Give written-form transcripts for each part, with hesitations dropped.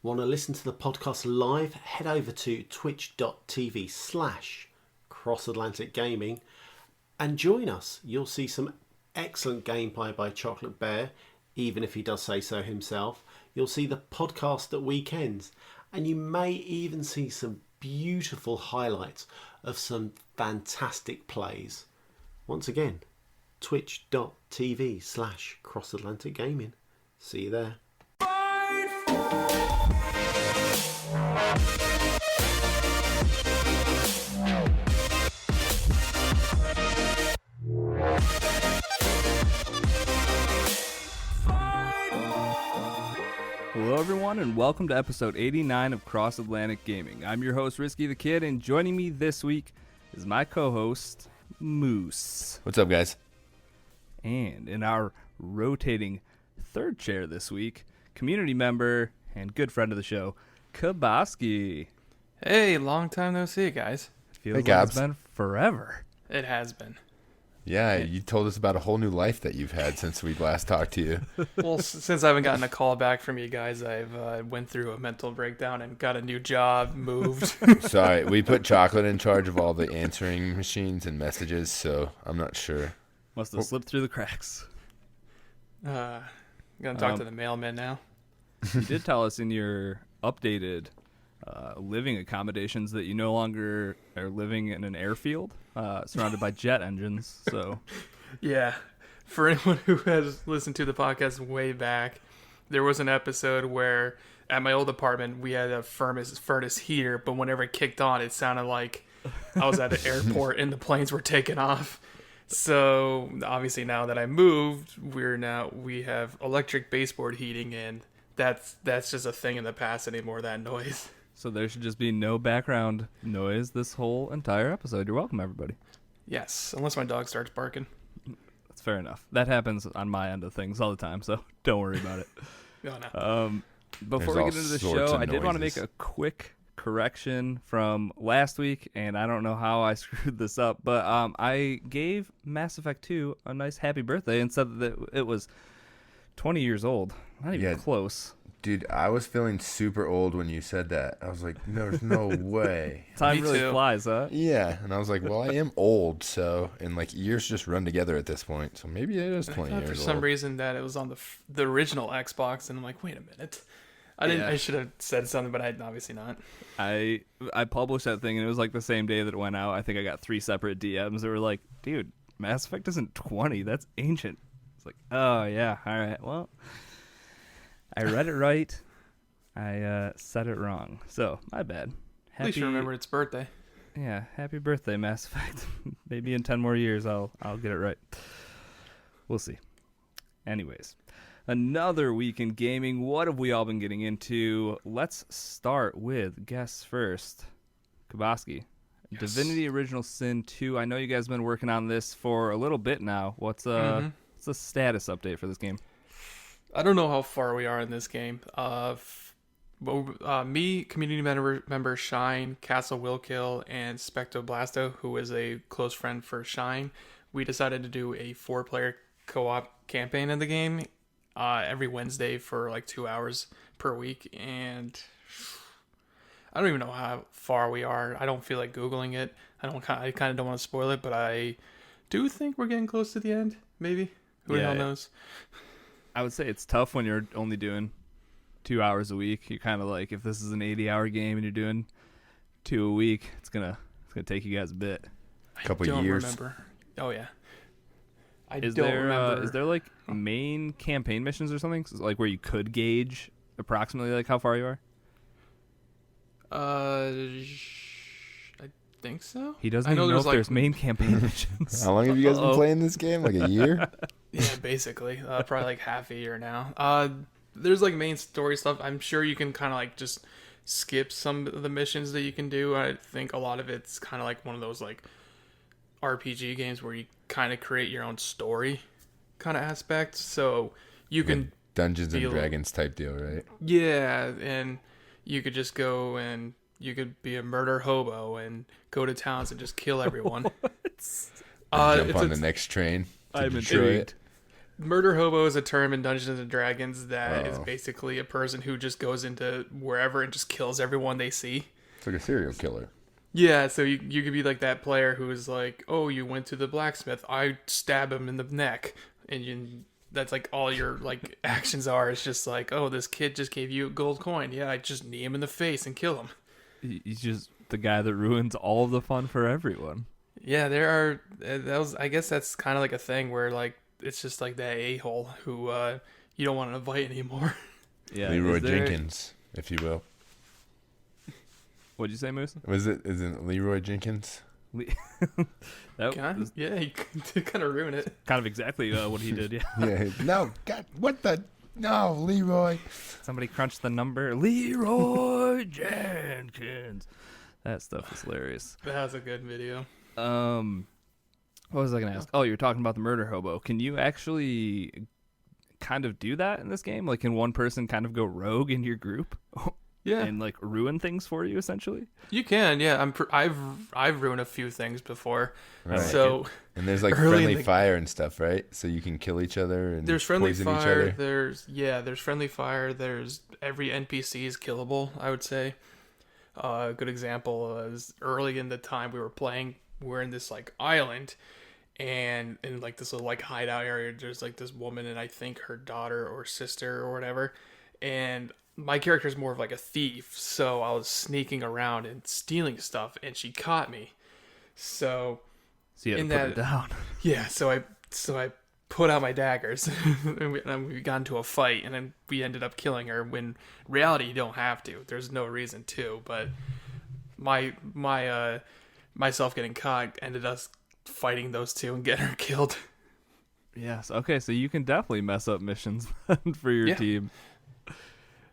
Want to listen to the podcast live? Head over to twitch.tv/CrossAtlanticGaming and join us. You'll see some excellent gameplay by Chocolate Bear, even if he does say so himself. You'll see the podcast at weekends, and you may even see some beautiful highlights of some fantastic plays. Once again, twitch.tv/CrossAtlanticGaming. See you there. Hello everyone and welcome to episode 89 of Cross Atlantic Gaming. I'm your host Risky the Kid, and joining me this week is my co-host Moose. What's up, guys? And in our rotating third chair this week, community member and good friend of the show, Kabosky. Hey, long time no see, guys. Feels Hey, like Gabs. it's been forever. It has been. Yeah, you told us about a whole new life that you've had since we last talked to you. Well, since I haven't gotten a call back from you guys, I've went through a mental breakdown and got a new job, moved. Sorry, we put Chocolate in charge of all the answering machines and messages, so I'm not sure. Must have slipped through the cracks. Gonna talk to the mailman now. You did tell us in your updated living accommodations that you no longer are living in an airfield surrounded by jet engines. So, Yeah. For anyone who has listened to the podcast way back, there was an episode where at my old apartment we had a furnace heater, but whenever it kicked on, it sounded like I was at an airport and the planes were taking off. So obviously now that I moved, we have electric baseboard heating, and that's just a thing in the past anymore, that noise. so there should just be no background noise this whole entire episode. You're welcome, everybody. Yes, unless my dog starts barking. That's fair enough. That happens on my end of things all the time, so don't worry about it. Oh, no. Before There's we get all into the sorts show, of I did want to make noises. a quick correction from last week, and I don't know how I screwed this up, but I gave Mass Effect 2 a nice happy birthday and said that it was 20 years old. Not even close. Dude, I was feeling super old when you said that. I was like, there's no way. Time Me really too. flies, huh? Yeah, and I was like, well, I am old, so, and like years just run together at this point, so maybe it is I 20 thought years for old. some reason that it was on the original Xbox, and I'm like, wait a minute. I should have said something, but I obviously not. I published that thing, and it was like the same day that it went out. I think I got 3 separate DMs that were like, dude, Mass Effect isn't 20. That's ancient. It's like, oh, yeah, all right. Well, I read it right. I said it wrong. So, my bad. At least you remember its birthday. Yeah, happy birthday, Mass Effect. Maybe in 10 more years I'll get it right. We'll see. Anyways, another week in gaming. What have we all been getting into? Let's start with guess first. Kabosky. Yes. Divinity Original Sin 2. I know you guys have been working on this for a little bit now. What's the status update for this game? I don't know how far we are in this game. Me, community member Shine, Castle Willkill, and Specto Blasto, who is a close friend for Shine, we decided to do a 4-player co-op campaign in the game every Wednesday for like 2 hours per week, and I don't even know how far we are. I don't feel like Googling it. I kind of don't want to spoil it, but I do think we're getting close to the end, maybe. Who the hell knows? I would say it's tough when you're only doing 2 hours a week. You're kind of like, if this is an 80-hour game and you're doing 2 a week, it's gonna take you guys a bit. Couple I don't years. remember. Oh yeah. Is there like main campaign missions or something, like where you could gauge approximately like how far you are? I think so. He doesn't even know if there's main campaign missions. How long have you guys been playing this game? Like a year? Yeah, basically. Probably like half a year now. There's like main story stuff. I'm sure you can kind of like just skip some of the missions that you can do. I think a lot of it's kind of like one of those like RPG games where you kind of create your own story kind of aspect. So you can Dungeons and Dragons type deal, right? Yeah, and you could just go and you could be a murder hobo and go to towns and just kill everyone. Jump on the next train to I'm Detroit. intrigued. Murder hobo is a term in Dungeons and Dragons that is Oh. basically a person who just goes into wherever and just kills everyone they see. It's like a serial killer. Yeah, so you could be like that player who is like, oh, you went to the blacksmith, I stab him in the neck, and that's like all your like actions are. It's just like, oh, this kid just gave you a gold coin. Yeah, I just knee him in the face and kill him. He's just the guy that ruins all of the fun for everyone. Yeah, there are. I guess that's kind of like a thing where like it's just like that a-hole who you don't want to invite anymore. Yeah, Leroy Jenkins, if you will. What'd you say, Moose? Isn't it Leroy Jenkins? That was Yeah, you kind of ruin it. kind of exactly what he did. Yeah. Yeah. No, God, what the? No, Leroy. Somebody crunched the number. Leroy Jenkins. That stuff is hilarious. That was a good video. What was I gonna ask? Oh, you were talking about the murder hobo. Can you actually kind of do that in this game? Like, can one person kind of go rogue in your group? Yeah, And like ruin things for you, essentially. you can. Yeah, I've ruined a few things before. Right. So And there's like Early in friendly the- fire and stuff, right? So you can kill each other and there's friendly poison each fire. other. There's friendly fire. There's every NPC is killable, I would say. A good example is early in the time we were playing. We're in this like island, and in like this little like hideout area, there's like this woman and I think her daughter or sister or whatever, and my character is more of like a thief, so I was sneaking around and stealing stuff, and she caught me. So So you had In to put that- it down. yeah, so I put out my daggers, and we got into a fight, and then we ended up killing her. When in reality, you don't have to. There's no reason to. But myself getting caught ended us fighting those two and getting her killed. Yes. Okay. So you can definitely mess up missions for your Yeah. team.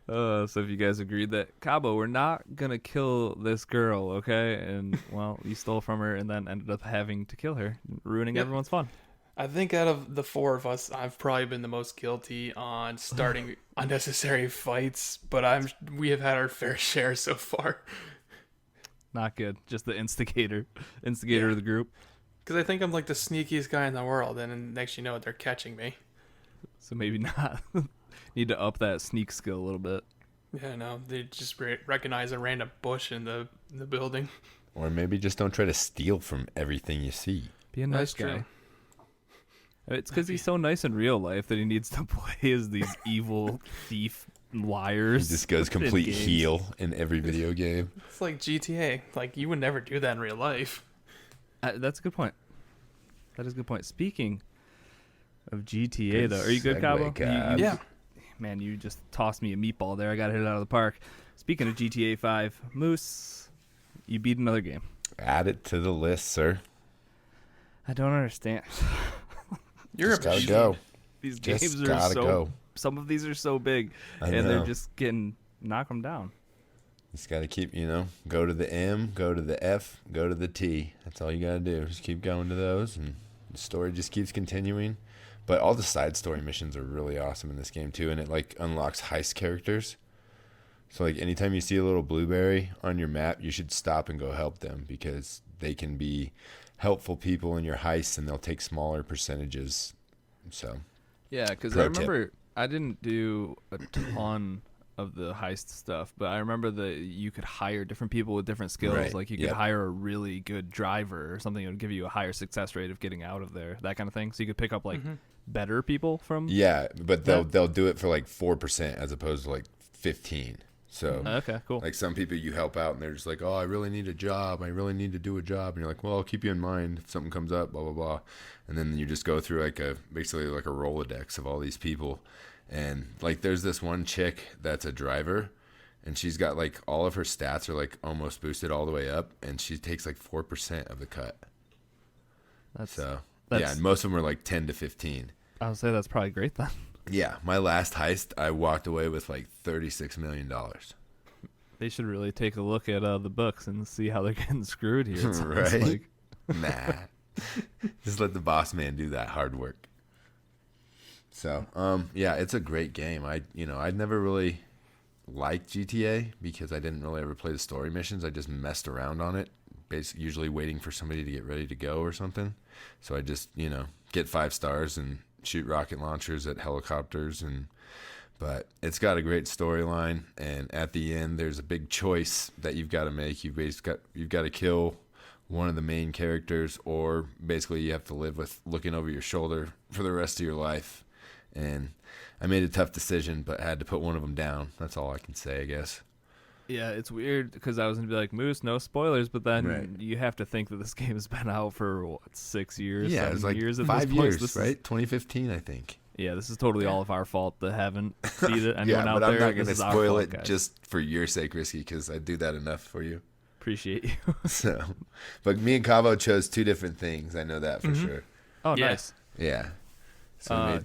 So if you guys agreed that Cabo, we're not gonna kill this girl, okay? And well, you stole from her and then ended up having to kill her, ruining Yep. everyone's fun. I think out of the four of us, I've probably been the most guilty on starting unnecessary fights, but we have had our fair share so far. Not good. Just the instigator of the group. Because I think I'm like the sneakiest guy in the world, and then next you know it, they're catching me. So maybe not. Need to up that sneak skill a little bit. Yeah, no, they just recognize a random bush in the building. Or maybe just don't try to steal from everything you see. Be a nice That's true. guy. It's because he's so nice in real life that he needs to play as these evil thief He liars. just goes in complete games. heel in every video game. It's like GTA. Like, you would never do that in real life. That's a good point. That is a good point. Speaking of GTA, Good though, are you good, segue, Cabo? Cab. Yeah. Man, you just tossed me a meatball there. I got to hit it out of the park. Speaking of GTA 5, Moose, you beat another game. Add it to the list, sir. I don't understand. You're Just a gotta machine. go. These Just games are gotta so. go. Some of these are so big, I and they're know. just getting knock them down. Just gotta keep, go to the M, go to the F, go to the T. That's all you gotta do. Just keep going to those, and the story just keeps continuing. But all the side story missions are really awesome in this game too, and it like unlocks heist characters. So like anytime you see a little blueberry on your map, you should stop and go help them because they can be helpful people in your heists, and they'll take smaller percentages. So Yeah, because Pro I tip. remember I didn't do a ton of the heist stuff, but I remember that you could hire different people with different skills. Right, Like you could yep. hire a really good driver or something that would give you a higher success rate of getting out of there, that kind of thing. So you could pick up like better people from. yeah, but they'll do it for like 4% as opposed to like 15. So Okay, cool. like some people you help out and they're just like, oh, I really need a job. I really need to do a job. And you're like, well, I'll keep you in mind if something comes up, blah, blah, blah. And then you just go through basically like a Rolodex of all these people. And like there's this one chick that's a driver, and she's got like all of her stats are like almost boosted all the way up, and she takes like 4% of the cut. That's Yeah, that's- and most of them are like 10 to 15. I would say that's probably great then. Yeah, my last heist, I walked away with like $36 million. They should really take a look at the books and see how they're getting screwed here. It sounds Right? like. Nah. Just let the boss man do that hard work. So, yeah, it's a great game. I'd never really liked GTA because I didn't really ever play the story missions. I just messed around on it, basically usually waiting for somebody to get ready to go or something. So I just, get 5 stars and shoot rocket launchers at helicopters, but it's got a great storyline. And at the end, there's a big choice that you've got to make. You've got to kill one of the main characters, or basically you have to live with looking over your shoulder for the rest of your life. And I made a tough decision, but had to put one of them down. That's all I can say, I guess. Yeah, it's weird because I was going to be like, Moose, no spoilers, but then Right. you have to think that this game has been out for, what, 6 years, Yeah, 7 it was like years at 5 this point. years, This right? Is, 2015, I think. yeah, this is totally all of our fault that haven't beat it. Anyone Yeah, out but I'm there, not going this to is our spoil fault, it guys. just for your sake, Risky, because I do that enough for you. Appreciate you. So, but me and Cabo chose two different things. I know that for sure. Oh, Yeah. nice. Yeah. So we made,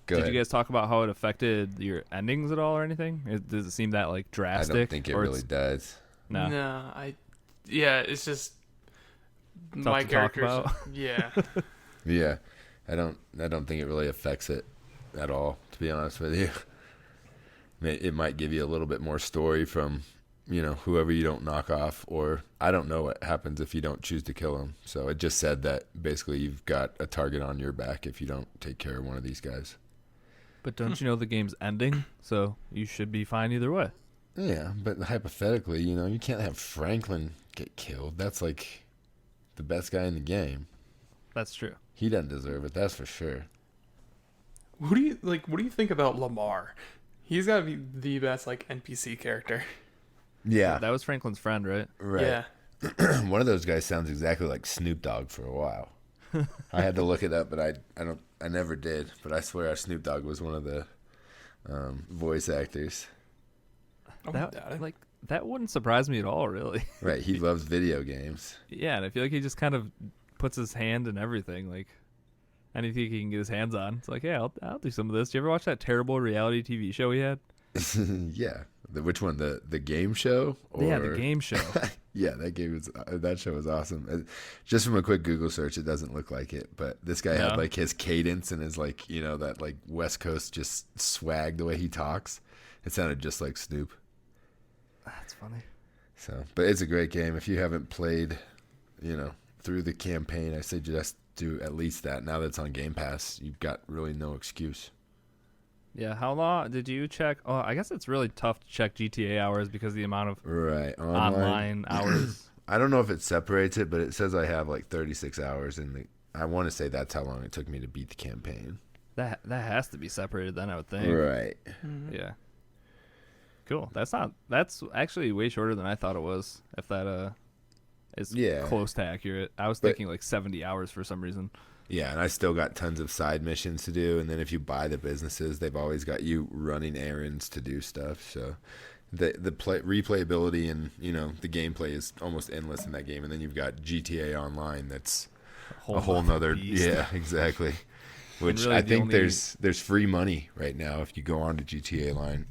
go Did ahead. you guys talk about how it affected your endings at all or anything? Does it seem that like I drastic? don't think it or really it's- does. No. It's just my to talk characters. about. Yeah. Yeah, I don't think it really affects it at all. To be honest with you, it might give you a little bit more story from whoever you don't knock off, or I don't know what happens if you don't choose to kill him. So it just said that basically you've got a target on your back if you don't take care of one of these guys. But don't you know the game's ending? So you should be fine either way. Yeah, but hypothetically, you can't have Franklin get killed. That's like the best guy in the game. That's true. He doesn't deserve it, that's for sure. What do you think about Lamar? He's got to be the best NPC character. Yeah, That was Franklin's friend, right? right. Yeah. One of those guys sounds exactly like Snoop Dogg for a while. I had to look it up, but I never did. But I swear Snoop Dogg was one of the voice actors. I wouldn't doubt it. That wouldn't surprise me at all, really. Right, he loves video games. Yeah, and I feel like he just kind of puts his hand in everything, like anything he can get his hands on. It's like, yeah, I'll do some of this. Do you ever watch that terrible reality TV show he had? Yeah, which one? The game show? Yeah, the game show. Yeah, that show was awesome. Just from a quick Google search, it doesn't look like it, but this guy had No. his cadence and his that West Coast just swag the way he talks. It sounded just like Snoop. That's funny. So, but it's a great game. If you haven't played, through the campaign, I suggest do at least that. Now that it's on Game Pass, you've got really no excuse. Yeah, how long did you check? Oh, I guess it's really tough to check GTA hours because of the amount of Right, online hours. I don't know if it separates it, but it says I have 36 hours I want to say that's how long it took me to beat the campaign. That has to be separated then, I would think. Right. Yeah. Cool. That's actually way shorter than I thought it was. If that is close to accurate. I was thinking 70 hours for some reason. Yeah, and I still got tons of side missions to do, and then if you buy the businesses, they've always got you running errands to do stuff. So the replayability and the gameplay is almost endless in that game. And then you've got GTA Online, that's a whole nother beast. Yeah, exactly. Which really I the think only- there's free money right now if you go on to GTA Online.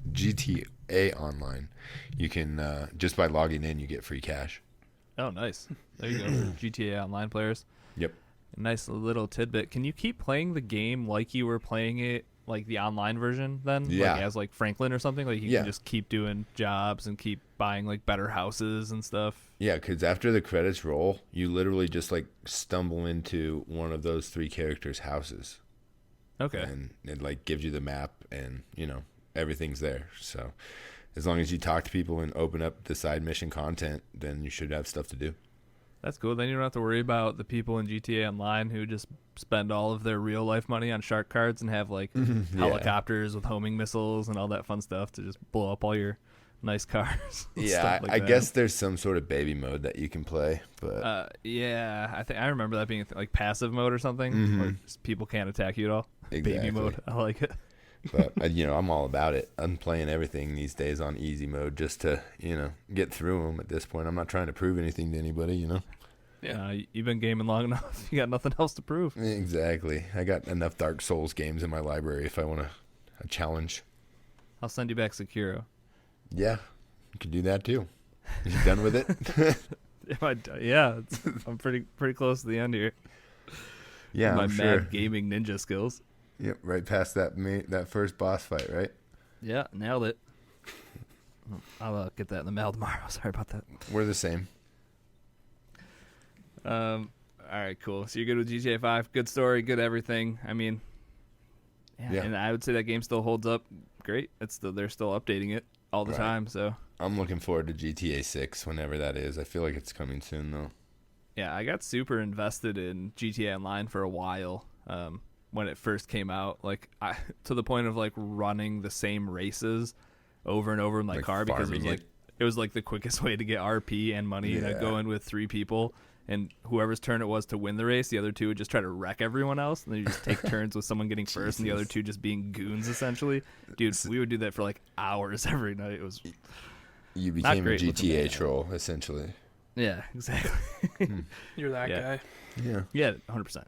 You can just by logging in, you get free cash. Oh, nice. There you go for GTA Online players. Yep. Nice little tidbit. Can you keep playing the game like you were playing it, like the online version then? Yeah. As Franklin or something? Like you Yeah. can just keep doing jobs and keep buying better houses and stuff? Yeah, because after the credits roll, you literally just stumble into one of those three characters' houses. Okay. And it gives you the map and, everything's there. So as long as you talk to people and open up the side mission content, then you should have stuff to do. That's cool. Then you don't have to worry about the people in GTA Online who just spend all of their real life money on shark cards and have helicopters with homing missiles and all that fun stuff to just blow up all your nice cars. and Yeah, stuff like I that. guess there's some sort of baby mode that you can play, but Yeah, I remember that being passive mode or something, where just people can't attack you at all. Baby Exactly. mode, I like it. but I'm all about it. I'm playing everything these days on easy mode just to get through them. At this point, I'm not trying to prove anything to anybody. Yeah. You've been gaming long enough. You got nothing else to prove. Exactly. I got enough Dark Souls games in my library if I want a challenge. I'll send you back Sekiro. Yeah, you can do that too. You done with it? Yeah, I'm pretty close to the end here. Yeah, My I'm mad sure. gaming ninja skills. Yep, right past that first boss fight, right? Yeah, nailed it. I'll get that in the mail tomorrow. Sorry about that. We're the same. All right, cool. So you're good with GTA 5. Good story, good everything. I mean, Yeah. And I would say that game still holds up great. They're still updating it all the Right. time. So I'm looking forward to GTA 6 whenever that is. I feel like it's coming soon though. yeah, I got super invested in GTA Online for a while when it first came out. Like to the point of like running the same races over and over in my Like car because farming it was like the quickest way to get RP and money. And I'd go in with 3 people. And whoever's turn it was to win the race, the other 2 would just try to wreck everyone else. And then you just take turns with someone getting first and the other 2 just being goons, essentially. Dude, we would do that for like hours every night. It was You became a great looking, GTA man. troll, essentially. yeah, exactly. You're that Yeah. guy. Yeah. Yeah, 100%.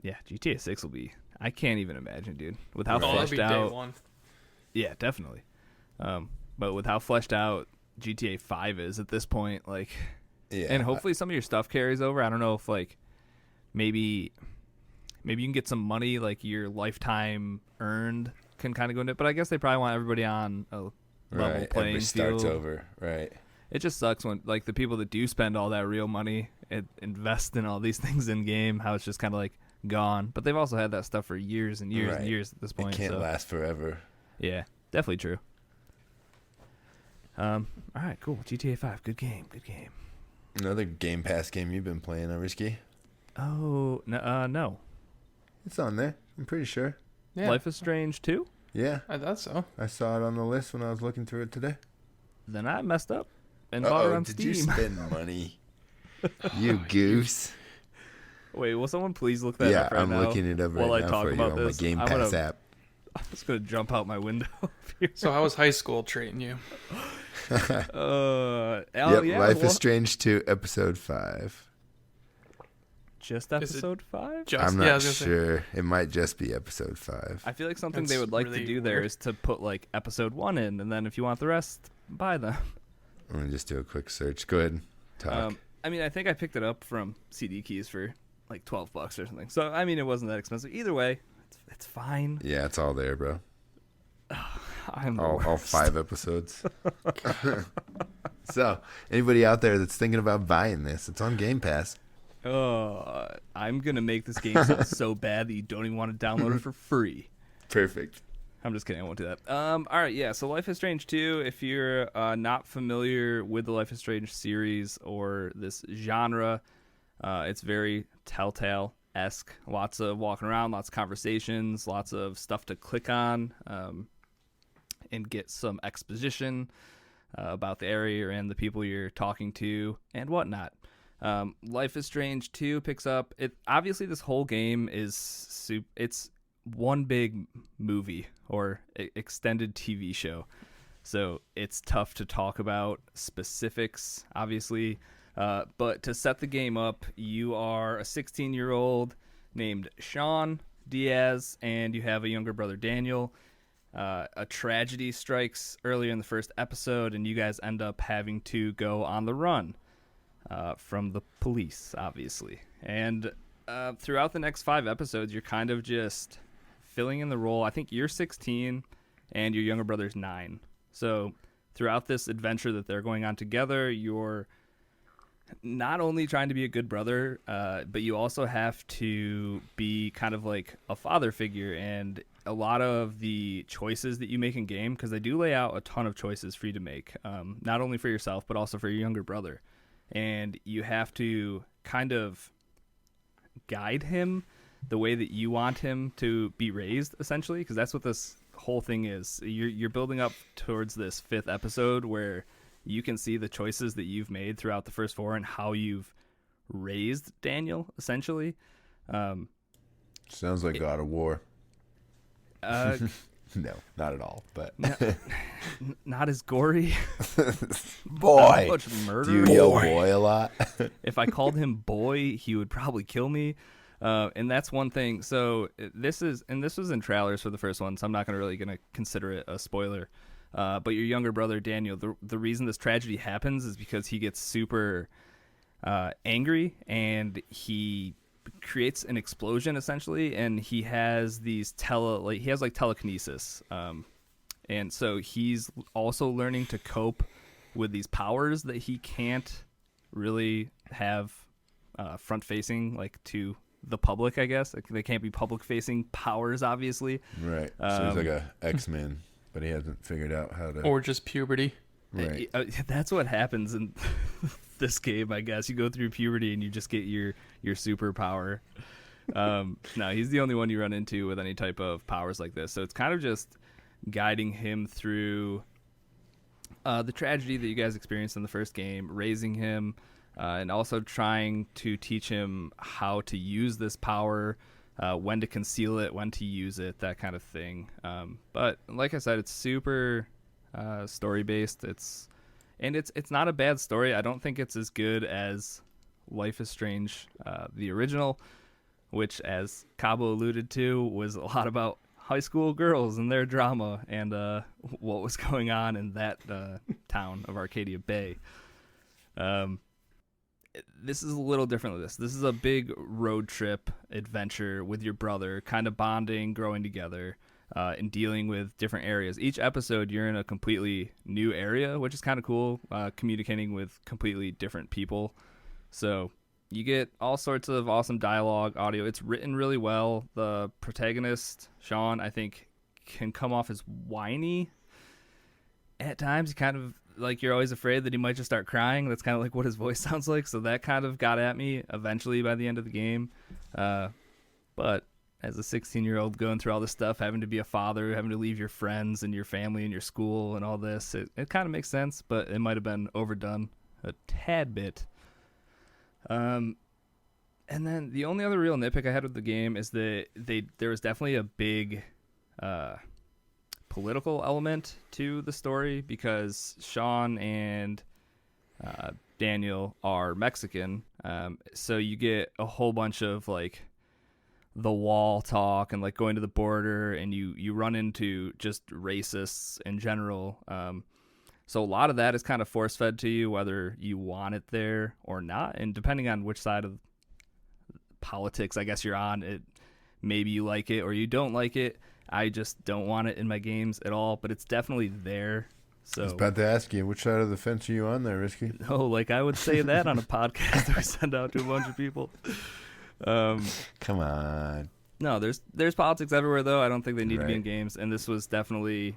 Yeah, GTA 6 will be. I can't even imagine, dude. With how Oh, that'll fleshed be day out. one. Yeah, definitely. But with how fleshed out GTA 5 is at this point, like. Yeah. And hopefully some of your stuff carries over. I don't know if like maybe you can get some money like your lifetime earned can kind of go into it. But I guess they probably want everybody on a level right. playing Everybody field. starts over. Right. It just sucks when like the people that do spend all that real money and invest in all these things in game, how it's just kind of like gone. But they've also had that stuff for years and years and Right. years at this point. It can't so. last forever. Yeah, definitely true. All right, cool. GTA 5, good game. Another Game Pass game you've been playing, Risky. Oh no. It's on there. I'm pretty sure. Yeah, Life is Strange 2? Yeah. I thought so. I saw it on the list when I was looking through it today. Then I messed up and bought it on did Steam. you spend money? You goose. Wait, will someone please look that Yeah, up right I'm now looking it up right while I now talk for you about on my this? Game I'm Pass gonna- app. I'm just gonna jump out my window. here. So how was high school treating you? Yep, Yeah, Life well, is Strange 2, Episode 5. just Is it episode 5. Just, I'm yeah, I not was gonna say, It might just be Episode 5. I feel like something That's they would like really to do there weird. is to put like episode 1 in, and then if you want the rest, buy them. Let me just do a quick search. Go ahead. Talk. I mean, I think I picked it up from CD Keys for like $12 or something. So I mean, it wasn't that expensive. Either way, it's fine. Yeah, it's all there, bro. I'm the All worst. 5 episodes. So, anybody out there that's thinking about buying this, it's on Game Pass. I'm gonna make this game sound so bad that you don't even want to download it for free. Perfect. I'm just kidding. I won't do that. All right, yeah. So Life is Strange 2. If you're not familiar with the Life is Strange series or this genre, it's very Telltale-esque. Lots of walking around, lots of conversations, lots of stuff to click on, and get some exposition about the area and the people you're talking to and whatnot. Life is Strange 2 picks up. It obviously this whole game is it's one big movie or extended TV show, so it's tough to talk about specifics, obviously. But to set the game up, you are a 16-year-old named Sean Diaz, and you have a younger brother, Daniel. A tragedy strikes earlier in the first episode, and you guys end up having to go on the run from the police, obviously. And throughout the next 5 episodes, you're kind of just filling in the role. I think you're 16, and your younger brother's 9. So throughout this adventure that they're going on together, you're not only trying to be a good brother, but you also have to be kind of like a father figure. And a lot of the choices that you make in game, because they do lay out a ton of choices for you to make, not only for yourself, but also for your younger brother. And you have to kind of guide him the way that you want him to be raised, essentially, because that's what this whole thing is. You're building up towards this 5th episode where you can see the choices that you've made throughout the first 4 and how you've raised Daniel, essentially. Sounds like God of War. Uh, No, not at all. But not as gory. boy, Not much murder. do you yell boy a lot? If I called him boy, he would probably kill me. And that's one thing. So this was in trailers for the first one, so I'm not really going to consider it a spoiler. But your younger brother, Daniel, the reason this tragedy happens is because he gets super angry, and he creates an explosion, essentially, and he has these telekinesis. And so he's also learning to cope with these powers that he can't really have front-facing, like to the public, I guess. Like, they can't be public-facing powers, obviously. Right. So he's like a X-Men, but he hasn't figured out how to... Or just puberty. Right. That's what happens in this game, I guess. You go through puberty and you just get your superpower. No, he's the only one you run into with any type of powers like this. So it's kind of just guiding him through the tragedy that you guys experienced in the first game, raising him, and also trying to teach him how to use this power, when to conceal it, when to use it, that kind of thing. But like I said, it's super story based. It's not a bad story. I don't think it's as good as Life is Strange, the original, which, as Cabo alluded to, was a lot about high school girls and their drama and what was going on in that town of Arcadia Bay. This is a little different than this. This is a big road trip adventure with your brother, kind of bonding, growing together, and dealing with different areas. Each episode, you're in a completely new area, which is kind of cool, communicating with completely different people. So you get all sorts of awesome dialogue, audio. It's written really well. The protagonist, Sean, I think, can come off as whiny at times. You kind of, like, you're always afraid that he might just start crying. That's kind of like what his voice sounds like. So that kind of got at me eventually by the end of the game. But as a 16-year-old going through all this stuff, having to be a father, having to leave your friends and your family and your school and all this, it kind of makes sense, but it might have been overdone a tad bit. And then the only other real nitpick I had with the game is that there was definitely a big political element to the story, because Sean and Daniel are Mexican, so you get a whole bunch of like the wall talk and like going to the border, and you run into just racists in general. So a lot of that is kind of force-fed to you, whether you want it there or not. And depending on which side of politics, I guess, you're on, maybe you like it or you don't like it. I just don't want it in my games at all, but it's definitely there. So I was about to ask you, which side of the fence are you on there, Risky? Oh, like I would say that on a podcast that we send out to a bunch of people. Come on. No, there's politics everywhere, though. I don't think they need to be in games. And this was definitely,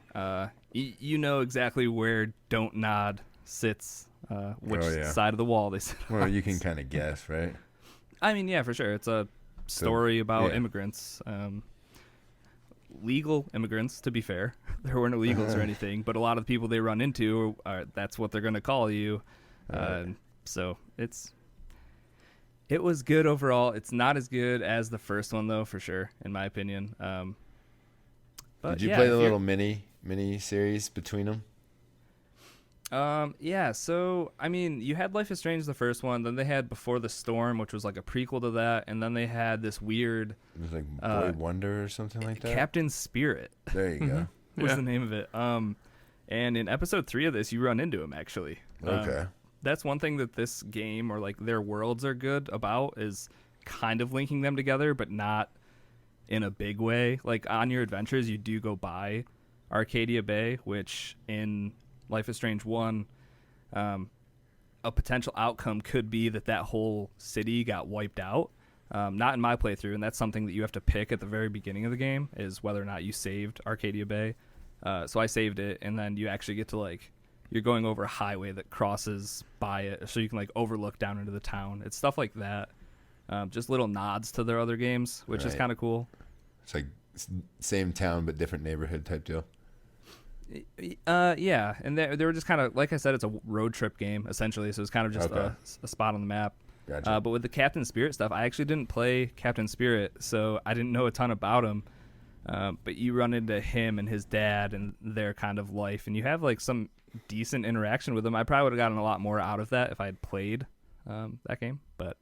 you know exactly where Don't Nod sits, which side of the wall they sit Well, on. you can kind of guess, right? I mean, yeah, for sure. It's a story about immigrants. Legal immigrants, to be fair. There weren't illegals or anything, but a lot of the people they run into, that's what they're going to call you. So it was good overall. It's not as good as the first one, though, for sure, in my opinion. But did you play the little mini series between them? Yeah, so, I mean, you had Life is Strange, the first one, then they had Before the Storm, which was like a prequel to that, and then they had this weird... It was like Boy Wonder or something like that? Captain Spirit. There you go. was the name of it. And in episode 3 of this, you run into him, actually. Okay. That's one thing that this game, or like their worlds, are good about, is kind of linking them together, but not in a big way. Like, on your adventures, you do go by Arcadia Bay, which in Life is Strange 1, a potential outcome could be that whole city got wiped out. Not in my playthrough, and that's something that you have to pick at the very beginning of the game, is whether or not you saved Arcadia Bay. So I saved it, and then you actually get to, like, you're going over a highway that crosses by it, so you can like overlook down into the town. It's stuff like that. Just little nods to their other games, which is kind of cool. It's like same town but different neighborhood type deal. Yeah, and they were just kind of, like I said, it's a road trip game essentially, so it's kind of just a spot on the map. Gotcha. But with the Captain Spirit stuff, I actually didn't play Captain Spirit, so I didn't know a ton about him. But you run into him and his dad and their kind of life, and you have like some decent interaction with them. I probably would have gotten a lot more out of that if I had played that game, but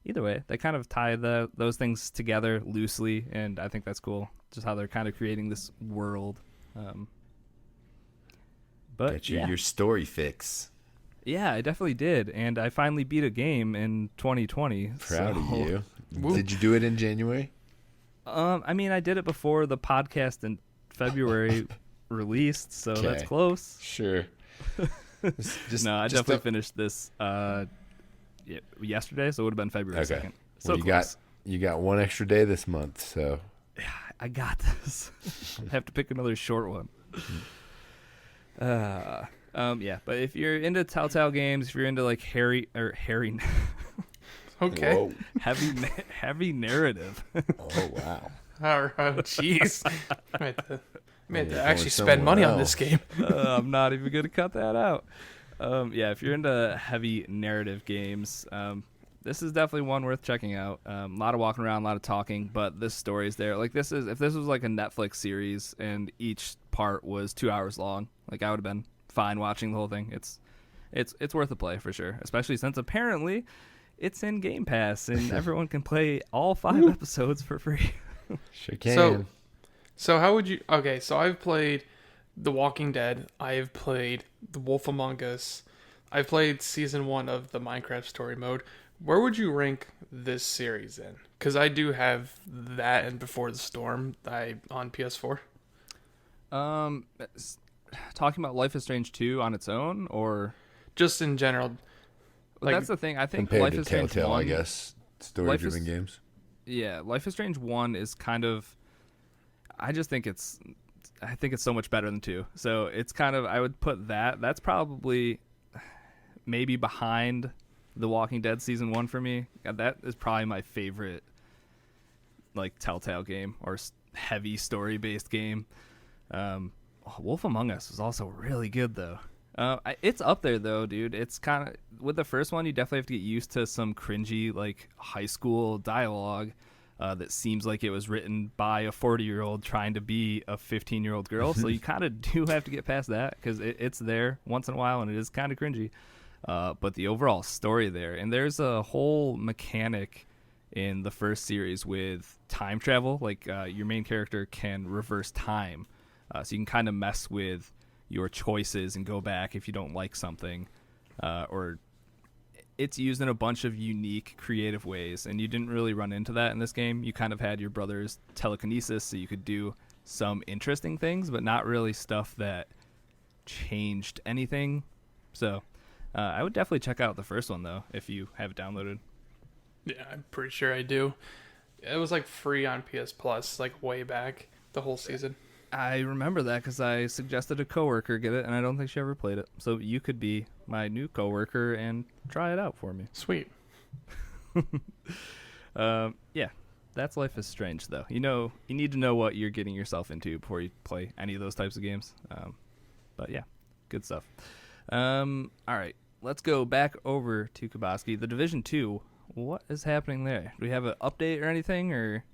either way, they kind of tie those things together loosely, and I think that's cool, just how they're kind of creating this world. But get your story fix. Yeah, I definitely did, and I finally beat a game in 2020. Proud of you. Did you do it in January? I mean, I did it before the podcast in February released, so that's close. Sure. I definitely finished this yesterday, so it would have been February 2nd. So you got you got one extra day this month, so I got this. I have to pick another short one. Yeah, but if you're into Telltale games, if you're into like Harry, Okay. Whoa. heavy narrative. Oh wow. Oh, jeez. I had to You're actually going spend money somewhere on this else. game. I'm not even gonna cut that out. Yeah, if you're into heavy narrative games, this is definitely one worth checking out. A lot of walking around, a lot of talking, but this story's there. Like if this was like a Netflix series and each part was 2 hours long, like I would have been fine watching the whole thing. It's worth a play for sure, especially since apparently it's in Game Pass and everyone can play all 5 episodes for free. Sure can. So how would you? Okay, so I've played The Walking Dead. I've played The Wolf Among Us. I've played season 1 of the Minecraft story mode. Where would you rank this series in? Because I do have that and Before the Storm on PS4. Talking about Life is Strange 2 on its own, or Just in general. Like, that's the thing. I think Compared Life to is Strange Telltale, 1, I guess, story-driven games. Yeah, Life is Strange 1 is kind of, I think it's so much better than 2. So it's kind of, I would put that's probably maybe behind The Walking Dead season 1 for me. That is probably my favorite like Telltale game or heavy story-based game. Wolf Among Us was also really good though. It's up there though, dude. It's kind of, with the first one, you definitely have to get used to some cringy like high school dialogue that seems like it was written by a 40-year-old trying to be a 15-year-old girl. So you kind of do have to get past that because it's there once in a while and it is kind of cringy. But the overall story there, and there's a whole mechanic in the first series with time travel. Like your main character can reverse time, so you can kind of mess with your choices and go back if you don't like something, or it's used in a bunch of unique creative ways, and you didn't really run into that in this game. You kind of had your brother's telekinesis, so you could do some interesting things, but not really stuff that changed anything. So I would definitely check out the first one though if you have it downloaded. yeah, I'm pretty sure I do. It was like free on PS Plus, like way back, the whole season. I remember that because I suggested a coworker get it, and I don't think she ever played it. So you could be my new coworker and try it out for me. Sweet. Yeah, that's Life is Strange, though. You need to know what you're getting yourself into before you play any of those types of games. But yeah, good stuff. All right, let's go back over to Kabosky. The Division 2, what is happening there? Do we have an update or anything, or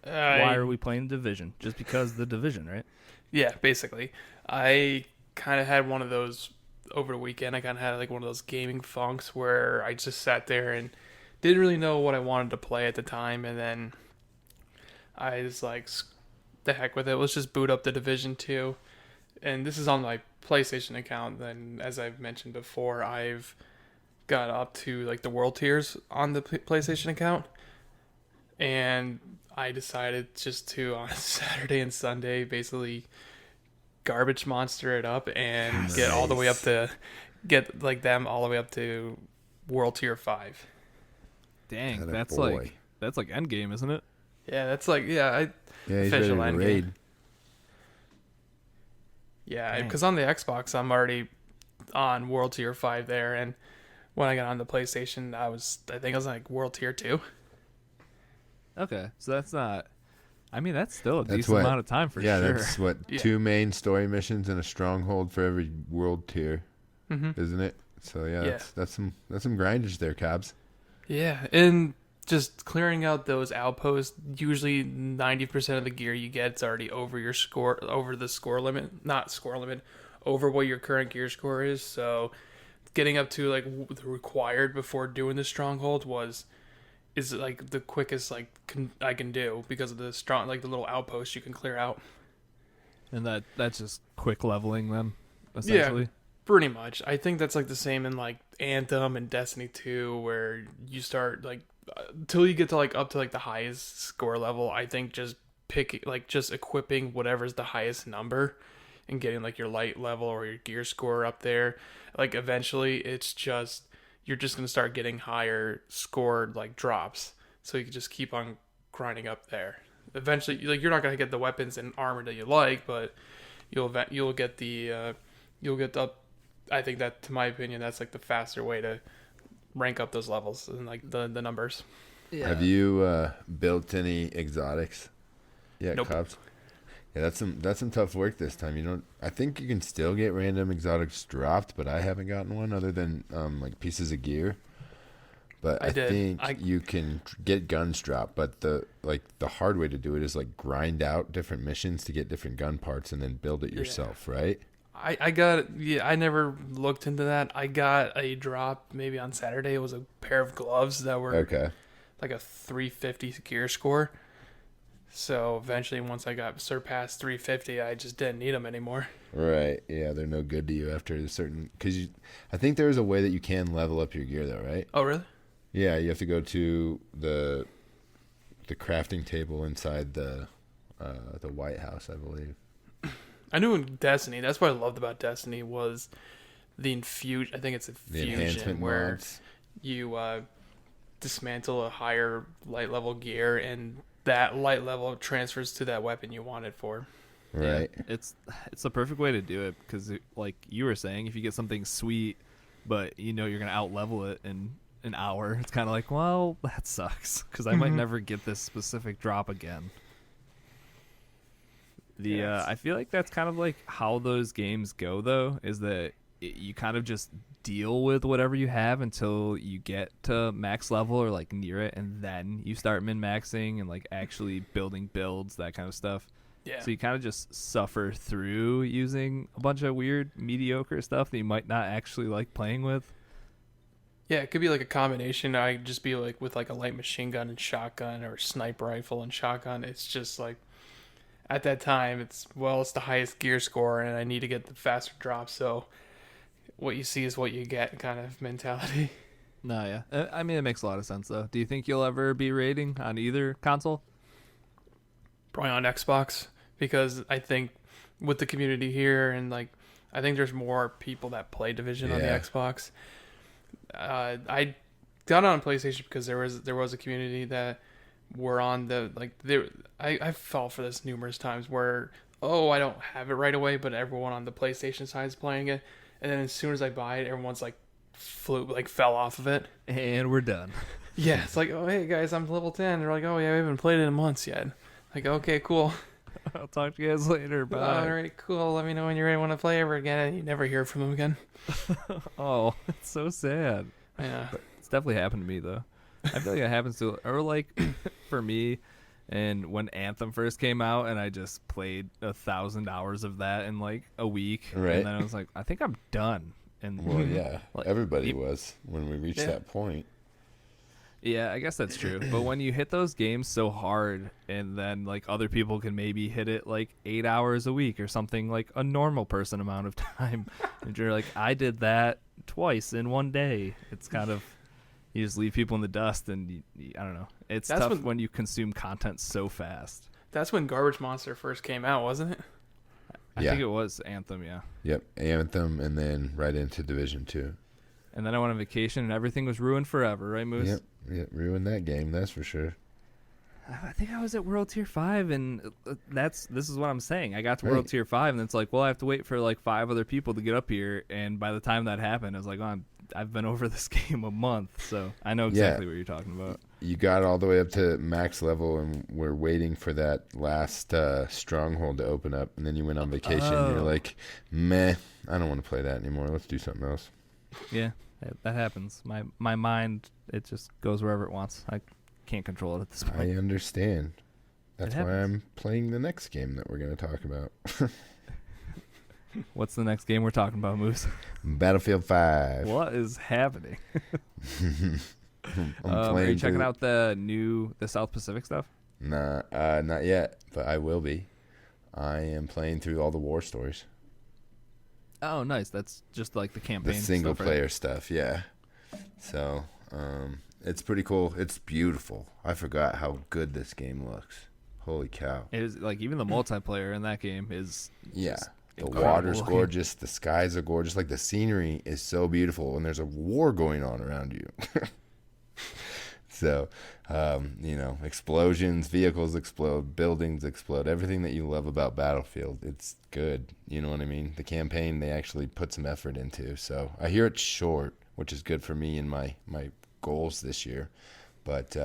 why are we playing the Division? Just because the Division, right? Yeah, basically. I kind of had one of those over the weekend. I kind of had like one of those gaming funks where I just sat there and didn't really know what I wanted to play at the time. And then I was like, the heck with it. Let's just boot up the Division 2. And this is on my PlayStation account. Then, as I've mentioned before, I've got up to like the world tiers on the PlayStation account. And I decided just to, on Saturday and Sunday, basically garbage monster it up and get all the way up to, get like them all the way up to World Tier 5. Dang, Atta that's boy. like endgame, isn't it? Yeah, that's like, Yeah, he's ready official to endgame. raid. Yeah, Dang. because on the Xbox, I'm already on World Tier 5 there. And when I got on the PlayStation, I think I was like World Tier 2. Okay, so that's not. I mean, that's still a That's decent what- amount of time for Yeah, sure. that's what Yeah. 2 main story missions and a stronghold for every world tier, Mm-hmm. isn't it? So yeah, Yeah. that's some grindage there, Cabs. Yeah, and just clearing out those outposts, usually 90% of the gear you get is already over your score, over the score limit, not score limit, over what your current gear score is. So getting up to like the required before doing the stronghold is like the quickest like I can do because of the strong, like the little outposts you can clear out. And that's just quick leveling then, essentially. Yeah, pretty much. I think that's like the same in like Anthem and Destiny 2, where you start like until you get to like up to like the highest score level. I think just just equipping whatever's the highest number and getting like your light level or your gear score up there. Like eventually, it's just you're just gonna start getting higher scored like drops. so you can just keep on grinding up there. Eventually, like, you're not gonna get the weapons and armor that you like, but you'll get the I think that, to my opinion, that's like the faster way to rank up those levels and like the numbers. Yeah. Have you built any exotics yet, Nope. Cobbs? Yeah, that's some tough work this time. You don't. I think you can still get random exotics dropped, but I haven't gotten one other than like pieces of gear. But I think you can get guns dropped. But the hard way to do it is like grind out different missions to get different gun parts and then build it yourself, right? I got, I never looked into that. I got a drop maybe on Saturday. It was a pair of gloves that were like a 350 gear score. So eventually, once I got surpassed 350, I just didn't need them anymore. Right. Yeah, they're no good to you after a certain. Because I think there's a way that you can level up your gear, though, right? Oh, really? Yeah, you have to go to the crafting table inside the White House, I believe. I knew in Destiny, that's what I loved about Destiny was the infusion. I think it's The infusion enhancement where mods. you dismantle a higher light level gear, and that light level transfers to that weapon you want it for. Right. Yeah, it's the perfect way to do it because, like you were saying, if you get something sweet, but you know you're gonna out level it in an hour, it's kind of like, well, that sucks because I might never get this specific drop again. I feel like that's kind of like how those games go, though, is that you kind of just deal with whatever you have until you get to max level or like near it, and then you start min-maxing and like actually building builds, that kind of stuff. Yeah. So you kind of just suffer through using a bunch of weird, mediocre stuff that you might not actually like playing with. Yeah, it could be like a combination. I just be like with like a light machine gun and shotgun, or sniper rifle and shotgun. It's just like, at that time, it's the highest gear score, and I need to get the faster drop. So what you see is what you get kind of mentality. No, yeah. I mean, it makes a lot of sense, though. Do you think you'll ever be raiding on either console? Probably on Xbox, because I think with the community here, and like, I think there's more people that play Division on the Yeah. Xbox. I got on PlayStation because there was a community that were on the I fell for this numerous times where I don't have it right away, but everyone on the PlayStation side is playing it, and then as soon as I buy it, everyone's like fell off of it. And we're done. Yeah, it's like, oh hey guys, I'm level 10. They're like, oh yeah, we haven't played it in months yet. Like, okay, cool. I'll talk to you guys later. Bye. All right, cool. Let me know when you're ready, want to play ever again, and you never hear from them again. Oh, it's so sad. Yeah. It's definitely happened to me, though. I feel like it happens to, or like for me, and when Anthem first came out, and I just played 1,000 hours of that in like a week, Right. and then I was like, I think I'm done. And Well, yeah, like, everybody was when we reached Yeah. that point. yeah, I guess that's true. But when you hit those games so hard, and then like other people can maybe hit it like 8 hours a week or something, like a normal person amount of time, and you're like, I did that twice in one day. It's kind of, you just leave people in the dust, and I don't know. It's That's tough when you consume content so fast. That's when Garbage Monster first came out, wasn't it? I Yeah. think it was Anthem, yeah. Yep, Anthem, and then right into Division 2. And then I went on vacation, and everything was ruined forever, right, Moose? Yep, ruined that game, that's for sure. I think I was at World Tier 5, and this is what I'm saying. I got to Right. World Tier 5, and it's like, well, I have to wait for like 5 other people to get up here, and by the time that happened, I was like, oh, I've been over this game a month, so I know exactly what you're talking about. You got all the way up to max level, and we're waiting for that last stronghold to open up, and then you went on vacation, and you're Oh. like, meh, I don't want to play that anymore. Let's do something else. Yeah, that happens. My mind, it just goes wherever it wants. I can't control it at this I point. understand. That's why happens. I'm playing the next game that we're going to talk about. What's the next game we're talking about, Moose? Battlefield 5. What is happening? I'm Are playing you checking through- out the South Pacific stuff? Nah, not yet, but I will be. I am playing through all the war stories. Oh, nice. That's just like the The campaign single stuff, right? player stuff, yeah. So, it's pretty cool. It's beautiful. I forgot how good this game looks. Holy cow. It is like even the multiplayer in that game is Yeah. just The incredible water's looking. gorgeous. The skies are gorgeous. Like the scenery is so beautiful, and there's a war going on around you. So, explosions, vehicles explode, buildings explode, everything that you love about Battlefield. It's good. You know what I mean? The campaign they actually put some effort into. So I hear it's short, which is good for me and my goals this year. But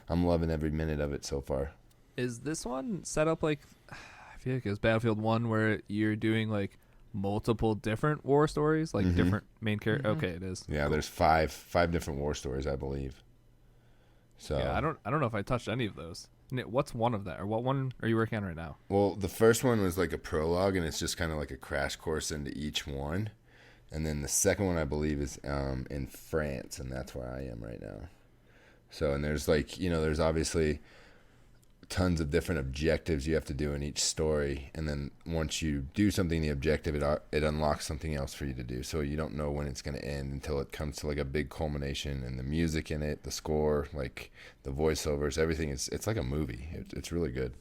I'm loving every minute of it so far. Is this one set up like, I feel like it was Battlefield 1 where you're doing like multiple different war stories, like different main characters? Okay, it is. Yeah, there's five different war stories, I believe. So yeah, I don't know if I touched any of those. What's one of that, or what one are you working on right now? Well, the first one was like a prologue, and it's just kind of like a crash course into each one. And then the second one, I believe, is in France, and that's where I am right now. So, and there's like, there's obviously tons of different objectives you have to do in each story, and then once you do something, the objective, it unlocks something else for you to do. So you don't know when it's going to end until it comes to like a big culmination, and the music in it, the score, like the voiceovers, everything it's like a movie. It's really good.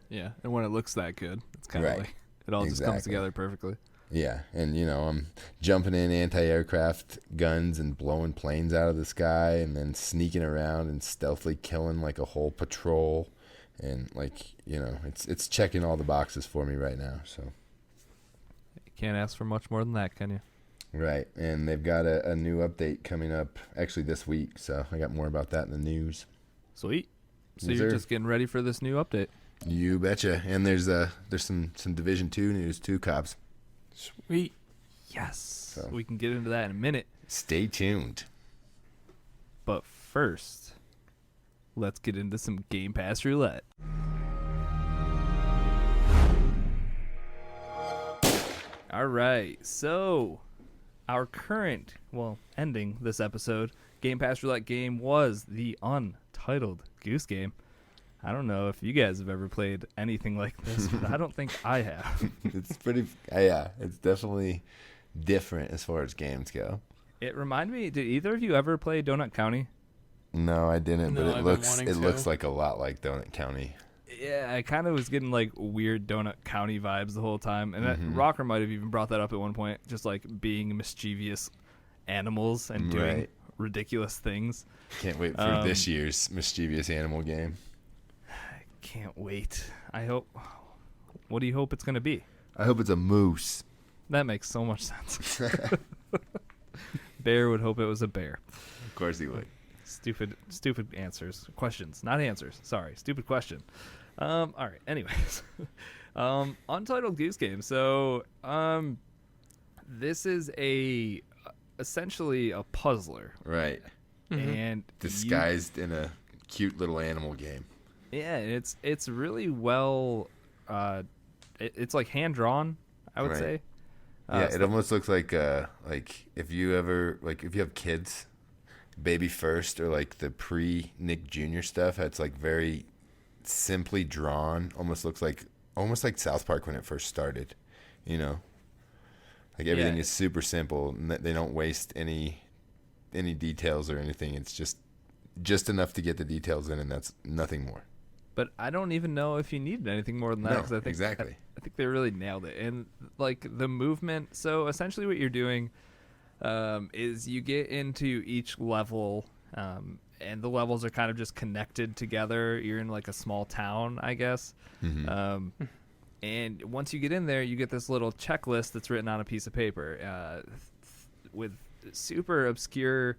Yeah, and when it looks that good, it's kind of Right. like it all just comes together perfectly. Yeah, and I'm jumping in anti-aircraft guns and blowing planes out of the sky, and then sneaking around and stealthily killing like a whole patrol, and like it's checking all the boxes for me right now. So You can't ask for much more than that, can you? right, and they've got a new update coming up actually this week, so I got more about that in the news. Sweet. So Yes, you're sir. just getting ready for this new update. You betcha. And there's some Division 2 news too, cops. Sweet. Yes. So. We can get into that in a minute. Stay tuned. But first, let's get into some Game Pass Roulette. All right. So, our current, ending this episode, Game Pass Roulette game was the Untitled Goose Game. I don't know if you guys have ever played anything like this, but I don't think I have. It's pretty, yeah, it's definitely different as far as games go. It reminded me, did either of you ever play Donut County? No, I didn't, No, but I've been wanting to. looks like a lot like Donut County. Yeah, I kind of was getting like weird Donut County vibes the whole time. And that Rocker might have even brought that up at one point, just like being mischievous animals and doing Right. ridiculous things. Can't wait for this year's mischievous animal game. Can't wait. I hope. What do you hope it's going to be? I hope it's a moose. That makes so much sense. Bear would hope it was a bear. Of course he would. Stupid answers. Questions, not answers. Sorry, stupid question. All right. Anyways, Untitled Goose Game. So, this is essentially a puzzler, Right. and Disguised in a cute little animal game. yeah, it's really well. It's like hand drawn, I would Right. say. Yeah, it almost looks like if you have kids, Baby First or like the pre-Nick Jr. stuff, it's like very simply drawn. Almost like South Park when it first started, Like everything is super simple, and they don't waste any details or anything. It's just enough to get the details in, and that's nothing more. But I don't even know if you needed anything more than that. No, 'Cause I think, exactly. I think they really nailed it. And like the movement. So essentially, what you're doing is you get into each level, and the levels are kind of just connected together. You're in like a small town, I guess. And once you get in there, you get this little checklist that's written on a piece of paper with super obscure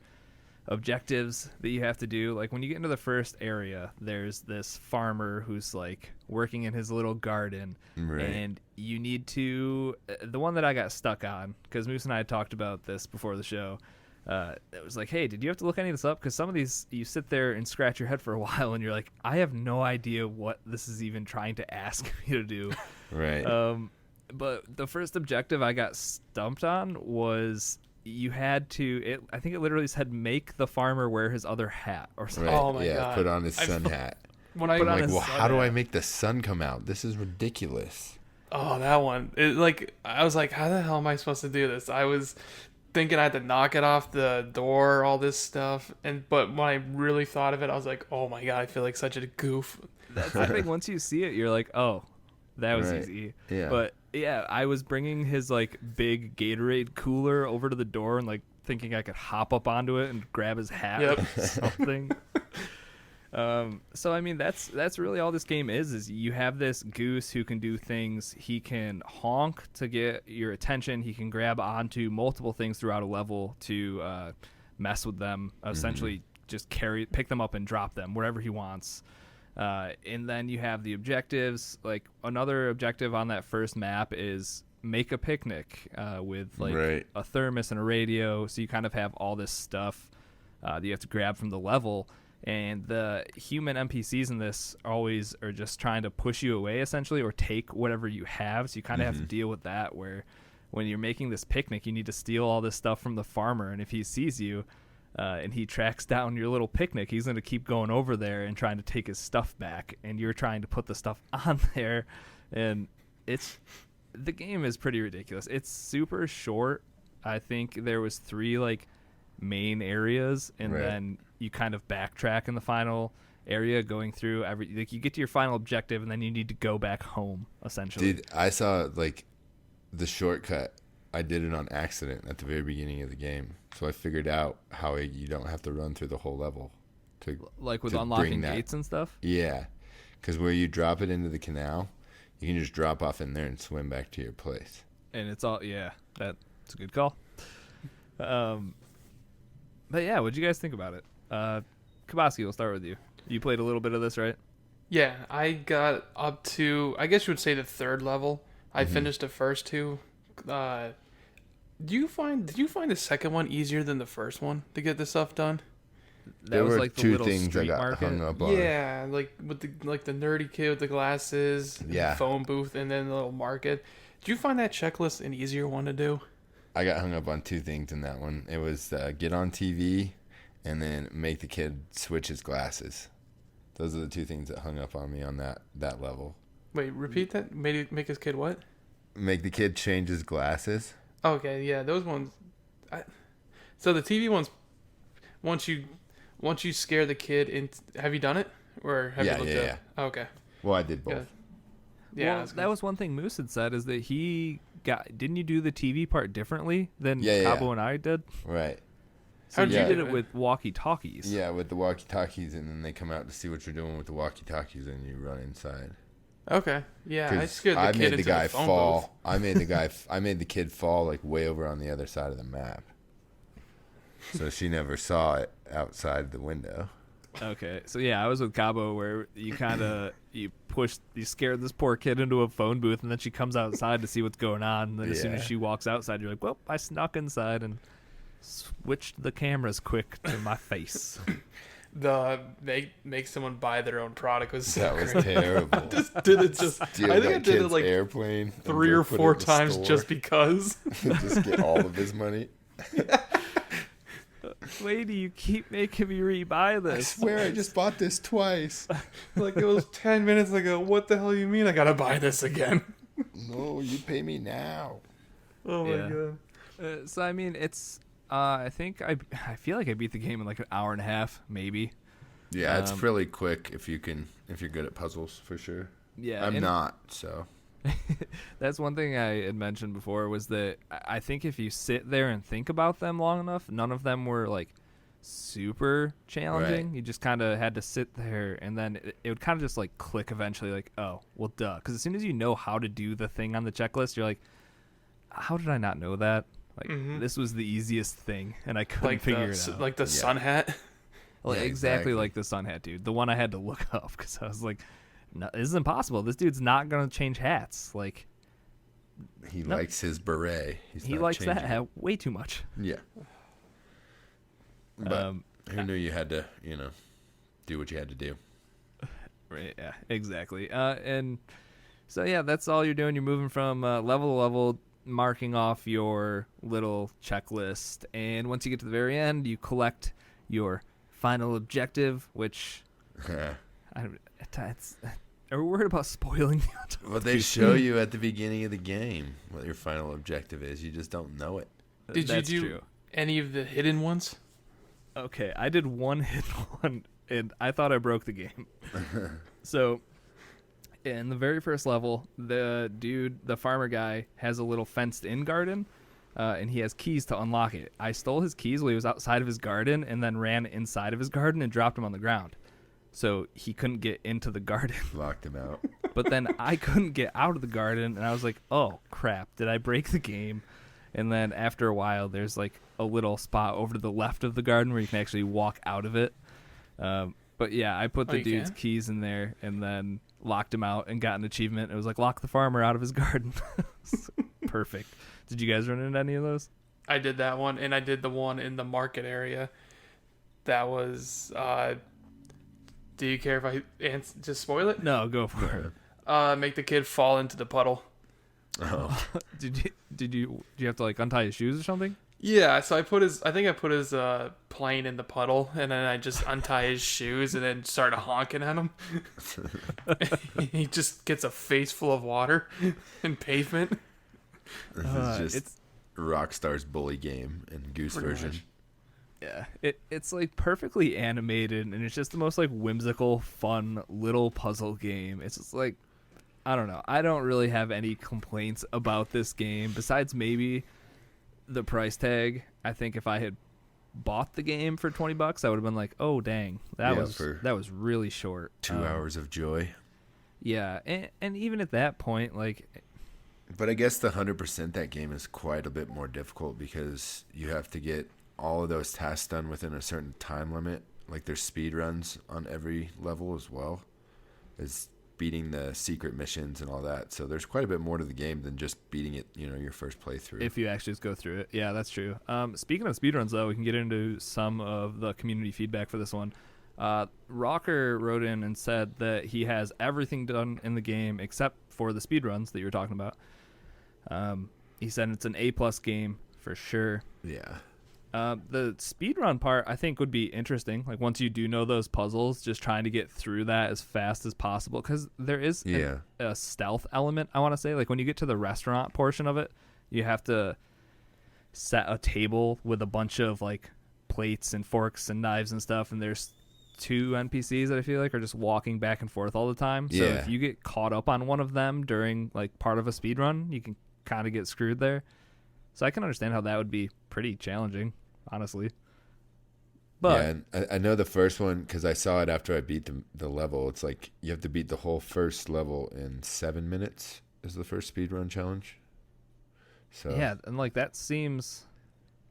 objectives that you have to do. Like when you get into the first area, there's this farmer who's like working in his little garden, Right. and you need to the one that I got stuck on, because Moose and I had talked about this before the show. It was like, hey, did you have to look any of this up? Because some of these, you sit there and scratch your head for a while, and you're like, I have no idea what this is even trying to ask me to do. Right. But the first objective I got stumped on was you had to. I think it literally said make the farmer wear his other hat or something. Right. Oh my yeah, God. put on his sun hat. When I Put on I'm like, his well, sun how do I hat. make the sun come out? This is ridiculous. Oh, that one. I was like, how the hell am I supposed to do this? I was thinking I had to knock it off the door, all this stuff. But when I really thought of it, I was like, oh my God, I feel like such a goof. That's the thing. Once you see it, you're like, oh, that was Right. easy. Yeah. But yeah, I was bringing his like big Gatorade cooler over to the door and like thinking I could hop up onto it and grab his hat Yep. or something. So I mean, that's really all this game is you have this goose who can do things. He can honk to get your attention. He can grab onto multiple things throughout a level to mess with them. Essentially, just pick them up and drop them wherever he wants. And then you have the objectives. Like another objective on that first map is make a picnic with like a thermos and a radio. So you kind of have all this stuff that you have to grab from the level. And the human NPCs in this always are just trying to push you away, essentially, or take whatever you have. So you kind of have to deal with that, where when you're making this picnic, you need to steal all this stuff from the farmer. And if he sees you and he tracks down your little picnic, he's going to keep going over there and trying to take his stuff back. And you're trying to put the stuff on there. And the game is pretty ridiculous. It's super short. I think there was 3 like main areas, and then you kind of backtrack in the final area, going through like you get to your final objective, and then you need to go back home, essentially. Dude, I saw like the shortcut. I did it on accident at the very beginning of the game, so I figured out how you don't have to run through the whole level. Like with unlocking gates and stuff? Yeah, because where you drop it into the canal, you can just drop off in there and swim back to your place. And it's all, that's a good call. But yeah, what'd you guys think about it? Kabosky, we'll start with you. You played a little bit of this, right? Yeah, I got up to, I guess you would say, the 3rd level. I finished the first 2. Did you find the second one easier than the first one to get this stuff done? There were like 2 things I got market. hung up on. Yeah, like with the nerdy kid with the glasses, the phone booth, and then the little market. Did you find that checklist an easier one to do? I got hung up on 2 things in that one. It was get on TV and then make the kid switch his glasses. Those are the 2 things that hung up on me on that level. Wait, repeat that? Make his kid what? Make the kid change his glasses. Okay, yeah, those ones. So the TV ones, once you scare the kid, have you done it? Or have you looked at it? Oh, okay. Well, I did both. Yeah, well, that was one thing Moose had said, is that he didn't you do the TV part differently than Cabo and I did? Right. So you did it with walkie-talkies. Yeah, with the walkie-talkies, and then they come out to see what you're doing with the walkie-talkies, and you run inside. Okay. Yeah, I scared the kid into the phone booth. I made the kid fall like way over on the other side of the map. So she never saw it outside the window. Okay, so yeah, I was with Cabo, where you kind of you scared this poor kid into a phone booth, and then she comes outside to see what's going on. And then as soon as she walks outside, you're like, "Well, I snuck inside and switched the cameras quick to my face." Make someone buy their own product was so that was terrible. I just did it I think I did it like airplane 3 or 4 times just because. Just get all of his money. Lady, you keep making me rebuy this. I swear I just bought this twice. Like it was 10 minutes ago. What the hell you mean I gotta buy this again? No, you pay me now. Oh my god. So I mean, it's I think I feel like I beat the game in like an hour and a half, maybe. Yeah, it's really quick if you're good at puzzles, for sure. Yeah, I'm not, so. That's one thing I had mentioned before, was that I think if you sit there and think about them long enough, none of them were like super challenging. Right. You just kind of had to sit there, and then it would kind of just like click eventually, like, oh, well, duh. Because as soon as you know how to do the thing on the checklist, you're like, how did I not know that? Like, this was the easiest thing, and I couldn't figure it out. Like the sun hat? Like, exactly like the sun hat, dude. The one I had to look up, because I was like, no, this is impossible. This dude's not going to change hats. Like, he likes his beret. He likes that hat way too much. Yeah. But who knew you had to, do what you had to do? Right. Yeah. Exactly. And so yeah, that's all you're doing. You're moving from level to level, marking off your little checklist, and once you get to the very end, you collect your final objective, which are we worried about spoiling the Well, they show you at the beginning of the game what your final objective is. You just don't know it. Did you do any of the hidden ones? Okay, I did one hidden one, and I thought I broke the game. So, in the very first level, the farmer guy, has a little fenced-in garden, and he has keys to unlock it. I stole his keys while he was outside of his garden, and then ran inside of his garden and dropped them on the ground. so he couldn't get into the garden. Locked him out. But then I couldn't get out of the garden, and I was like, oh, crap, did I break the game? And then after a while, there's like a little spot over to the left of the garden where you can actually walk out of it. But yeah, I put the dude's keys in there and then locked him out and got an achievement. It was like, lock the farmer out of his garden. Perfect. Did you guys run into any of those? I did that one, and I did the one in the market area. That was, do you care if I just spoil it? No, go for it. Make the kid fall into the puddle. Oh. Did you have to like untie his shoes or something? Yeah, so I put his plane in the puddle, and then I just untie his shoes and then start honking at him. He just gets a face full of water and pavement. This is just it's Rockstar's bully game in Goose version. Much. Yeah, it's like perfectly animated, and it's just the most like whimsical, fun little puzzle game. It's just like, I don't know. I don't really have any complaints about this game besides maybe the price tag. I think if I had bought the game for $20, I would have been like, oh dang, that was really short. 2 hours of joy. Yeah, and even at that point, like. But I guess the 100% that game is quite a bit more difficult because you have to get all of those tasks done within a certain time limit. Like there's speed runs on every level as well as beating the secret missions and all that. So there's quite a bit more to the game than just beating it, your first playthrough. If you actually just go through it. Yeah, that's true. Speaking of speedruns, though, we can get into some of the community feedback for this one. Rocker wrote in and said that he has everything done in the game except for the speedruns that you were talking about. He said it's an A+ game for sure. Yeah. The speedrun part, I think, would be interesting. Like, once you do know those puzzles, just trying to get through that as fast as possible. Because there is a stealth element, I want to say. Like, when you get to the restaurant portion of it, you have to set a table with a bunch of, like, plates and forks and knives and stuff. And there's 2 NPCs that I feel like are just walking back and forth all the time. So if you get caught up on one of them during, like, part of a speedrun, you can kind of get screwed there. So I can understand how that would be pretty challenging, honestly. But yeah, and I know the first one because I saw it after I beat the level. It's like you have to beat the whole first level in 7 minutes is the first speedrun challenge. So yeah, and like that seems.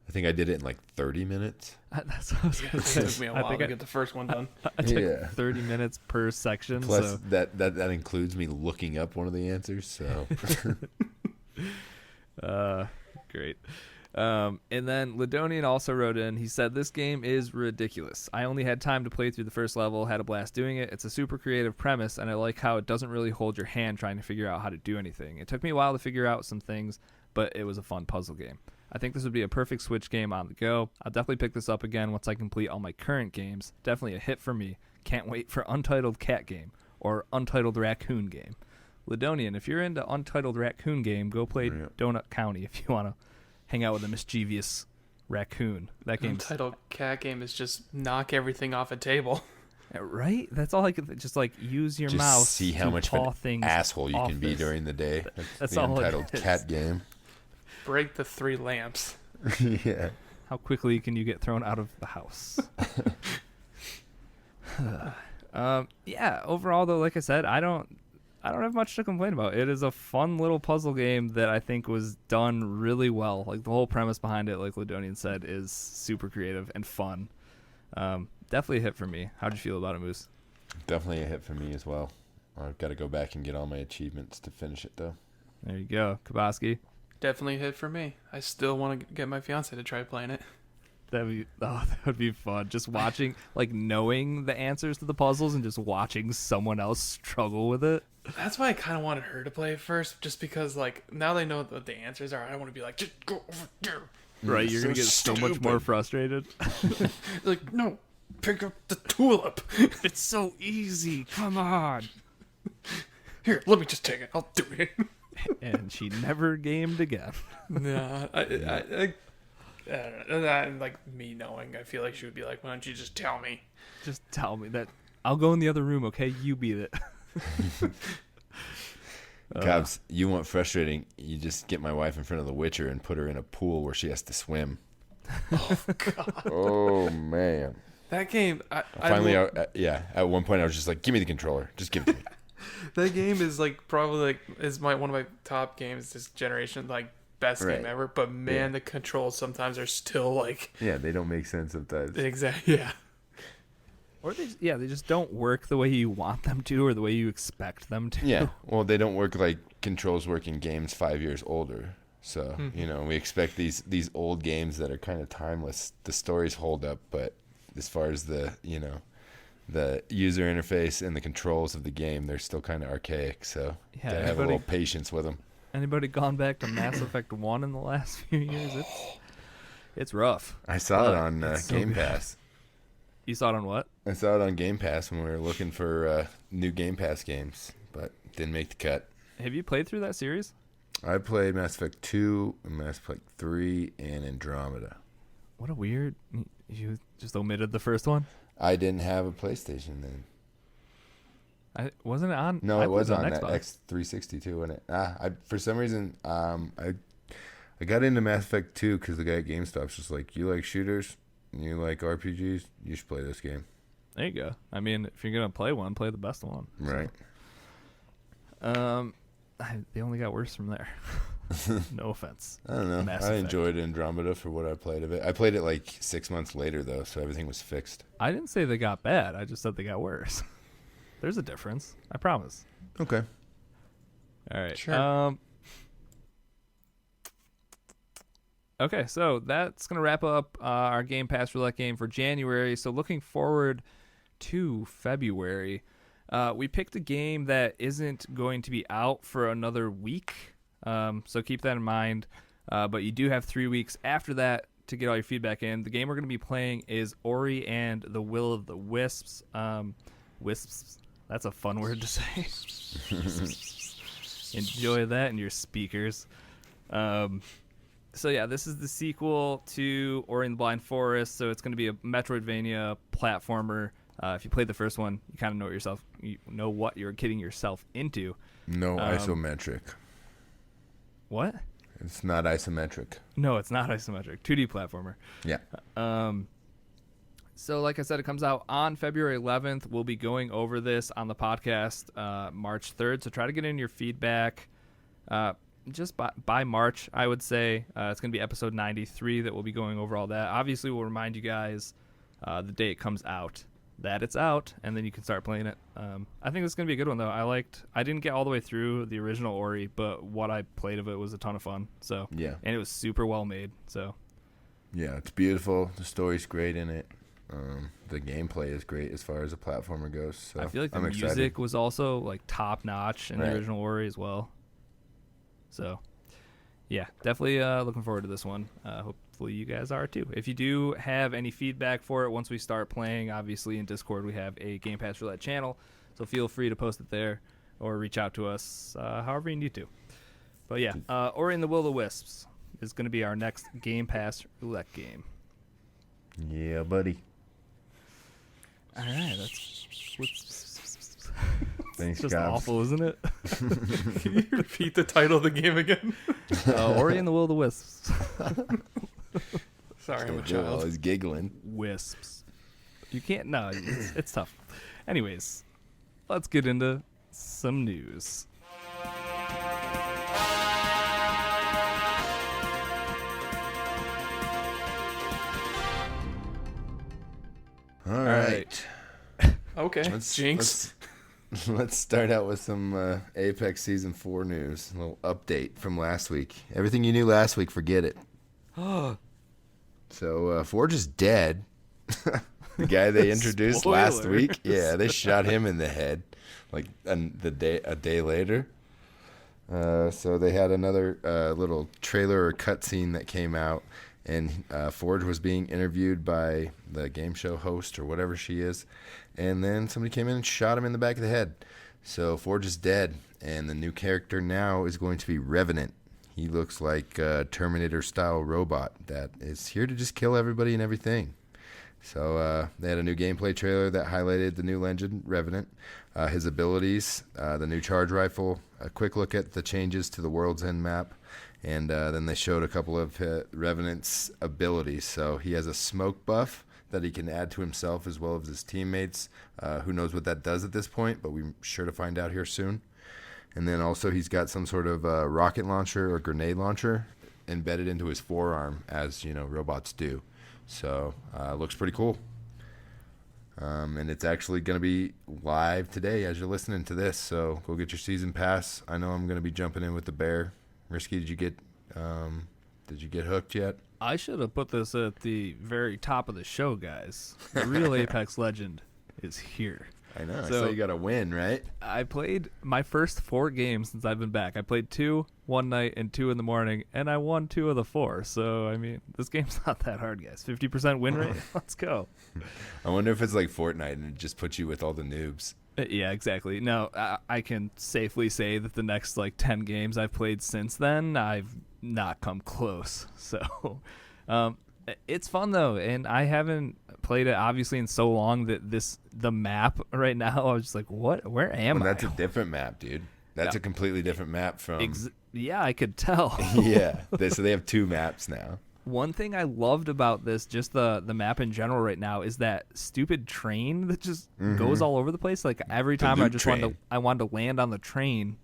I think I did it in like 30 minutes. That's what I was gonna say. It took me a while to get the first one done. I took 30 minutes per section. Plus so. that includes me looking up one of the answers. So. Great. And then Ladonian also wrote in, he said, this game is ridiculous. I only had time to play through the first level, had a blast doing it. It's a super creative premise, and I like how it doesn't really hold your hand trying to figure out how to do anything. It took me a while to figure out some things, but it was a fun puzzle game. I think this would be a perfect Switch game on the go. I'll definitely pick this up again once I complete all my current games. Definitely a hit for me. Can't wait for Untitled Cat Game or Untitled Raccoon Game. Ladonian, if you're into Untitled Raccoon Game, go play Donut County if you want to hang out with a mischievous raccoon. That game. Untitled Cat Game is just knock everything off a table. Right? That's all I could just like use your just mouse. See how much of an asshole you can be during the day. That's the all Untitled it is. Cat Game. Break the 3 lamps. Yeah. How quickly can you get thrown out of the house? Yeah. Overall, though, like I said, I don't have much to complain about. It is a fun little puzzle game that I think was done really well. Like the whole premise behind it, like Ladonian said, is super creative and fun. Definitely a hit for me. How'd you feel about it, Moose? Definitely a hit for me as well. I've got to go back and get all my achievements to finish it, though. There you go. Kabosky. Definitely a hit for me. I still want to get my fiance to try playing it. That would be fun. Just watching, like knowing the answers to the puzzles and just watching someone else struggle with it. That's why I kind of wanted her to play it first, just because like now they know what the answers are. I don't want to be like, just go over there. Right, you're gonna get so much more frustrated. Like, no, pick up the tulip. It's so easy. Come on. Here, let me just take it. I'll do it. And she never gamed again. Nah, I don't know. That, like me knowing, I feel like she would be like, "Why don't you just tell me?" Just tell me that. I'll go in the other room, okay? You beat it. Cobbs, you want frustrating? You just get my wife in front of The Witcher and put her in a pool where she has to swim. Oh God! Oh man! That game, Finally, at one point I was just like, give me the controller. Just give it to me. that game is like probably like one of my top games this generation, like best Right. game ever. But man, Yeah. the controls sometimes are still like Yeah, they don't make sense sometimes. exactly. Yeah. Or they just don't work the way you want them to or the way you expect them to. Yeah, well, they don't work like controls work in games 5 years older. So, we expect these old games that are kind of timeless. The stories hold up, but as far as the user interface and the controls of the game, they're still kind of archaic. So, Yeah, gotta have a little patience with them. Anybody gone back to Mass Effect 1 in the last few years? It's rough. I saw it on it's so Game good. Pass. You saw it on what? I saw it on Game Pass when we were looking for new Game Pass games, but didn't make the cut. Have you played through that series? I played Mass Effect 2, Mass Effect 3, and Andromeda. What a weird... You just omitted the first one? I didn't have a PlayStation then. Wasn't it on? No, I it was played on it that Xbox. X360 too, wasn't it? For some reason, I got into Mass Effect 2 because the guy at GameStop's just like, you like shooters, you like RPGs, you should play this game. There you go. I mean, if you're gonna play one, play the best one. Right. They only got worse from there. No offense. I don't know. Mass I Effect. enjoyed Andromeda for what I played of it. I played it like 6 months later though, so everything was fixed. I didn't say they got bad. I just said they got worse. There's a difference. I promise. Okay. All right. Sure. Okay, so that's going to wrap up our Game Pass Roulette game for January. So looking forward to February, we picked a game that isn't going to be out for another week. So keep that in mind. But you do have 3 weeks after that to get all your feedback in. The game we're going to be playing is Ori and the Will of the Wisps. Wisps. That's a fun word to say. Enjoy that in your speakers. So yeah, this is the sequel to Ori and the Blind Forest. So it's going to be a Metroidvania platformer. If you played the first one, you kind of know what you're getting yourself into. No isometric. What? It's not isometric. No, it's not isometric. 2D platformer. Yeah. So like I said, it comes out on February 11th. We'll be going over this on the podcast March 3rd. So try to get in your feedback just by March, I would say. It's going to be episode 93 that we'll be going over all that. Obviously, we'll remind you guys the day it comes out that it's out, and then you can start playing it. I think this is going to be a good one, though. I didn't get all the way through the original Ori, but what I played of it was a ton of fun. So Yeah. And it was super well made. So Yeah, it's beautiful. The story's great in it. The gameplay is great as far as a platformer goes. So I feel like the I'm music excited. was also like top notch in Right. the original Ori as well. So, yeah, definitely looking forward to this one. Hopefully you guys are too. If you do have any feedback for it once we start playing, obviously in Discord we have a Game Pass Roulette channel, so feel free to post it there or reach out to us however you need to. But yeah, Ori and the Will of the Wisps is going to be our next Game Pass Roulette game. Yeah, buddy. All right, Thanks, just Gobs. awful, isn't it? Can you repeat the title of the game again? Ori and the Will of the Wisps. Sorry, I'm a While child. he's giggling. Wisps. You can't. No, it's tough. Anyways, let's get into some news. All right. Okay, Let's- Jinx. Let's start out with some Apex Season 4 news. A little update from last week. Everything you knew last week, forget it. So, Forge is dead. The guy they introduced last Spoilers. week. Yeah, they shot him in the head like a day later. So they had another little trailer or cutscene that came out, and Forge was being interviewed by the game show host or whatever she is, and then somebody came in and shot him in the back of the head. So Forge is dead, and the new character now is going to be Revenant. He looks like a Terminator-style robot that is here to just kill everybody and everything. So they had a new gameplay trailer that highlighted the new legend, Revenant, his abilities, the new charge rifle, a quick look at the changes to the World's End map, and then they showed a couple of Revenant's abilities. So he has a smoke buff that he can add to himself as well as his teammates. Who knows what that does at this point, but we're sure to find out here soon. And then also he's got some sort of rocket launcher or grenade launcher embedded into his forearm, as robots do. So looks pretty cool. And it's actually going to be live today as you're listening to this. So go get your season pass. I know I'm going to be jumping in with the bear. Risky, did you get hooked yet? I should have put this at the very top of the show, guys. The real Apex legend is here. I know. So I saw you got a win, right? I played my first 4 games since I've been back. I played 2 one night and 2 in the morning, and I won 2 of the 4. So, I mean, this game's not that hard, guys. 50% win rate? Let's go. I wonder if it's like Fortnite and it just puts you with all the noobs. Yeah, exactly. No, I can safely say that the next, 10 games I've played since then, I've not come close. So, it's fun, though, and I haven't played it, obviously, in so long that the map right now, I was just like, what? Where am I? That's a different map, dude. That's a completely different map from... Yeah, I could tell. Yeah, so they have 2 maps now. One thing I loved about this, just the map in general right now, is that stupid train that just goes all over the place. Like every time I wanted to land on the train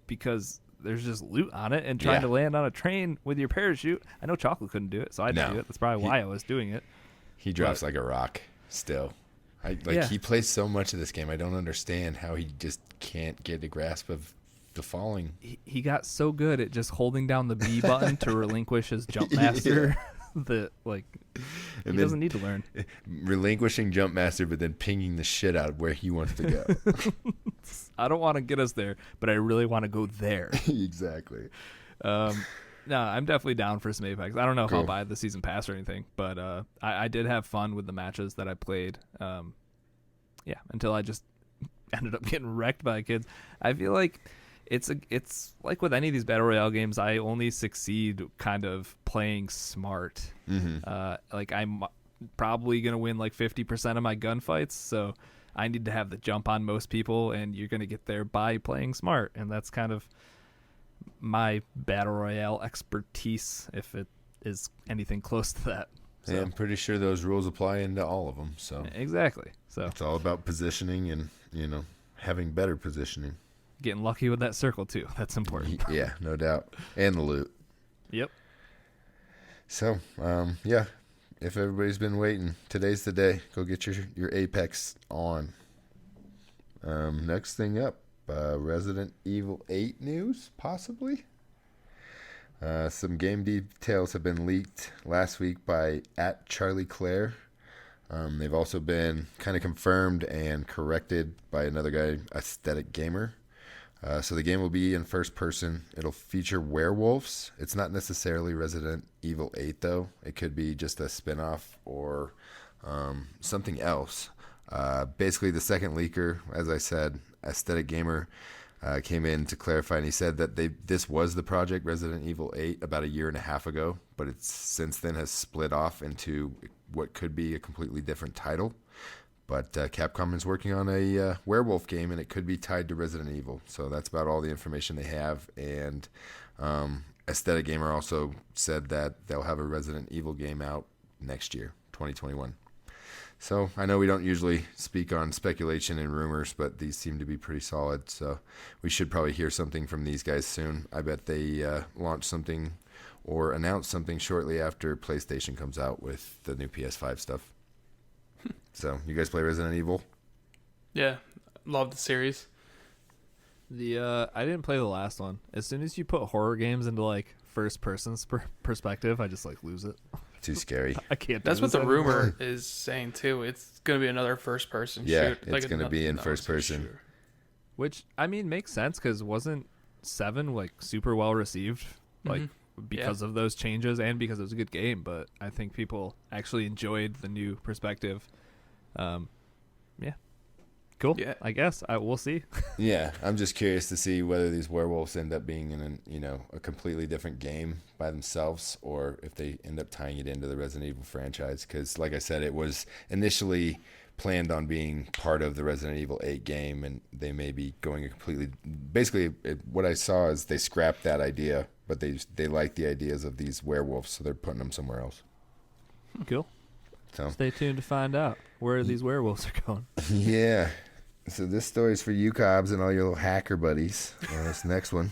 because there's just loot on it, and trying to land on a train with your parachute. I know Chocolate couldn't do it, so I didn't do it. That's probably why I was doing it. He drops like a rock still. He plays so much of this game. I don't understand how he just can't get a grasp of the falling. He got so good at just holding down the B button to relinquish his jump master that he doesn't need to learn. Relinquishing jump master, but then pinging the shit out of where he wants to go. I don't want to get us there, but I really want to go there. Exactly. No, I'm definitely down for some Apex. I don't know if I'll buy the season pass or anything, but I did have fun with the matches that I played. Until I just ended up getting wrecked by kids. I feel like it's like with any of these battle royale games, I only succeed kind of playing smart. I'm probably gonna win 50% of my gunfights, so I need to have the jump on most people, and you're gonna get there by playing smart, and that's kind of my battle royale expertise, if it is anything close to that. So. Yeah, I'm pretty sure those rules apply into all of them. So exactly. So it's all about positioning and having better positioning. Getting lucky with that circle too. That's important. Yeah, no doubt. And the loot. Yep. So, if everybody's been waiting, today's the day. Go get your Apex on. Next thing up, Resident Evil 8 news, possibly. Some game details have been leaked last week by @CharlieClaire. They've also been kind of confirmed and corrected by another guy, Aesthetic Gamer. So the game will be in first person. It'll feature werewolves. It's not necessarily Resident Evil 8, though. It could be just a spin-off or something else. Basically, the second leaker, as I said, Aesthetic Gamer, came in to clarify, and he said that this was the project Resident Evil 8 about a year and a half ago, but it's since then has split off into what could be a completely different title. But Capcom is working on a werewolf game, and it could be tied to Resident Evil. So that's about all the information they have. And Aesthetic Gamer also said that they'll have a Resident Evil game out next year, 2021. So I know we don't usually speak on speculation and rumors, but these seem to be pretty solid. So we should probably hear something from these guys soon. I bet they launch something or announce something shortly after PlayStation comes out with the new PS5 stuff. So you guys play Resident Evil? Yeah, love the series. I didn't play the last one. As soon as you put horror games into first person perspective, I just lose it. Too scary. I can't. That's what the rumor is saying too. It's gonna be another first person shoot. Yeah, it's gonna be in first person. Shooter. Which makes sense because wasn't 7 super well received because of those changes and because it was a good game. But I think people actually enjoyed the new perspective. Cool. Yeah, I guess we'll see. Yeah, I'm just curious to see whether these werewolves end up being in a completely different game by themselves, or if they end up tying it into the Resident Evil franchise. Because, like I said, it was initially planned on being part of the Resident Evil 8 game, and they may be going a completely. Basically, what I saw is they scrapped that idea, but they like the ideas of these werewolves, so they're putting them somewhere else. Cool. So Stay tuned to find out where these werewolves are going. yeah. So this story's for you, Cobbs, and all your little hacker buddies. This next one.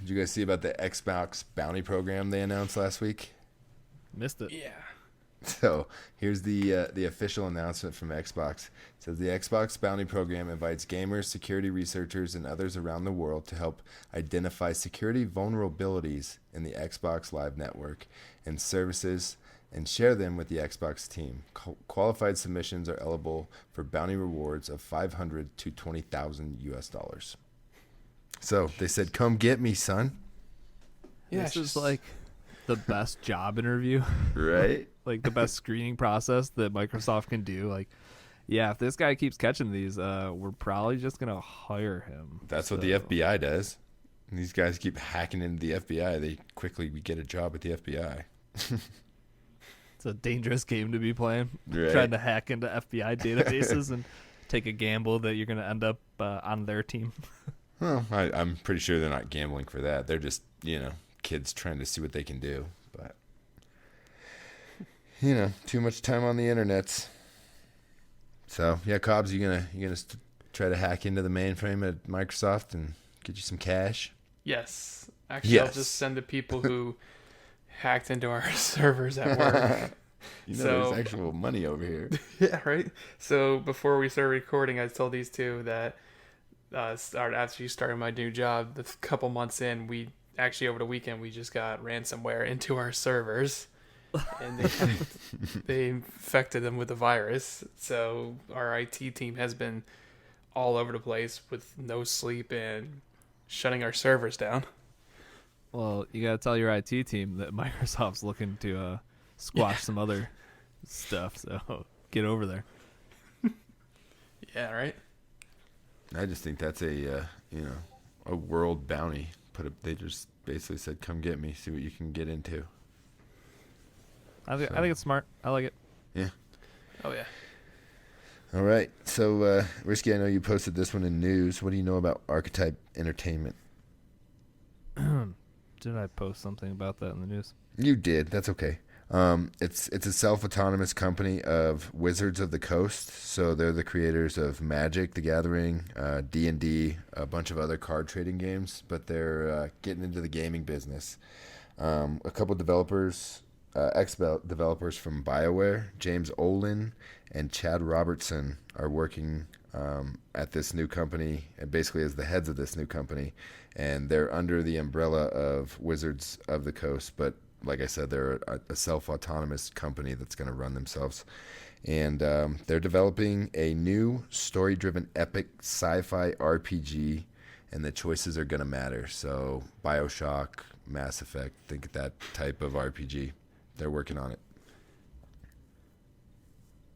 Did you guys see about the Xbox bounty program they announced last week? Missed it. Yeah. So here's the official announcement from Xbox. It says the Xbox Bounty Program invites gamers, security researchers, and others around the world to help identify security vulnerabilities in the Xbox Live network and services and share them with the Xbox team. Qualified submissions are eligible for bounty rewards of $500 to $20,000. So they said, "Come get me, son." Yeah, This is like the best job interview. Right? Like the best screening process that Microsoft can do. Like, yeah, if this guy keeps catching these, we're probably just gonna hire him. That's what the FBI does. And these guys keep hacking into the FBI. They quickly get a job at the FBI. It's a dangerous game to be playing. Right. Trying to hack into FBI databases and take a gamble that you're gonna end up on their team. Well, I'm pretty sure they're not gambling for that. They're just, kids trying to see what they can do. But, too much time on the internets. So, yeah, Cobbs, you gonna try to hack into the mainframe at Microsoft and get you some cash? Yes. Actually, I'll Yes. just send the people who hacked into our servers at work. So- there's actual money over here. Yeah, right. So before we started recording, I told these two that after you started my new job, a couple months in, we actually over the weekend we just got ransomware into our servers, and they infected them with the virus. So our IT team has been all over the place with no sleep and shutting our servers down. Well, you gotta tell your IT team that Microsoft's looking to squash some other stuff. So get over there. Yeah, right. I just think that's a world bounty. They just basically said, "Come get me, see what you can get into." I think it's smart. I like it. Yeah. Oh yeah. All right. So, Risky, I know you posted this one in news. What do you know about Archetype Entertainment? Did I post something about that in the news? You did. That's okay. It's a self-autonomous company of Wizards of the Coast. So they're the creators of Magic: The Gathering, D&D, a bunch of other card trading games. But they're getting into the gaming business. A couple developers, ex-developers from BioWare, James Olin and Chad Robertson, are working at this new company, and basically as the heads of this new company. And they're under the umbrella of Wizards of the Coast, but like I said, they're a self-autonomous company that's going to run themselves. And they're developing a new story-driven epic sci-fi RPG, and the choices are going to matter. So BioShock, Mass Effect, think that type of RPG. They're working on it.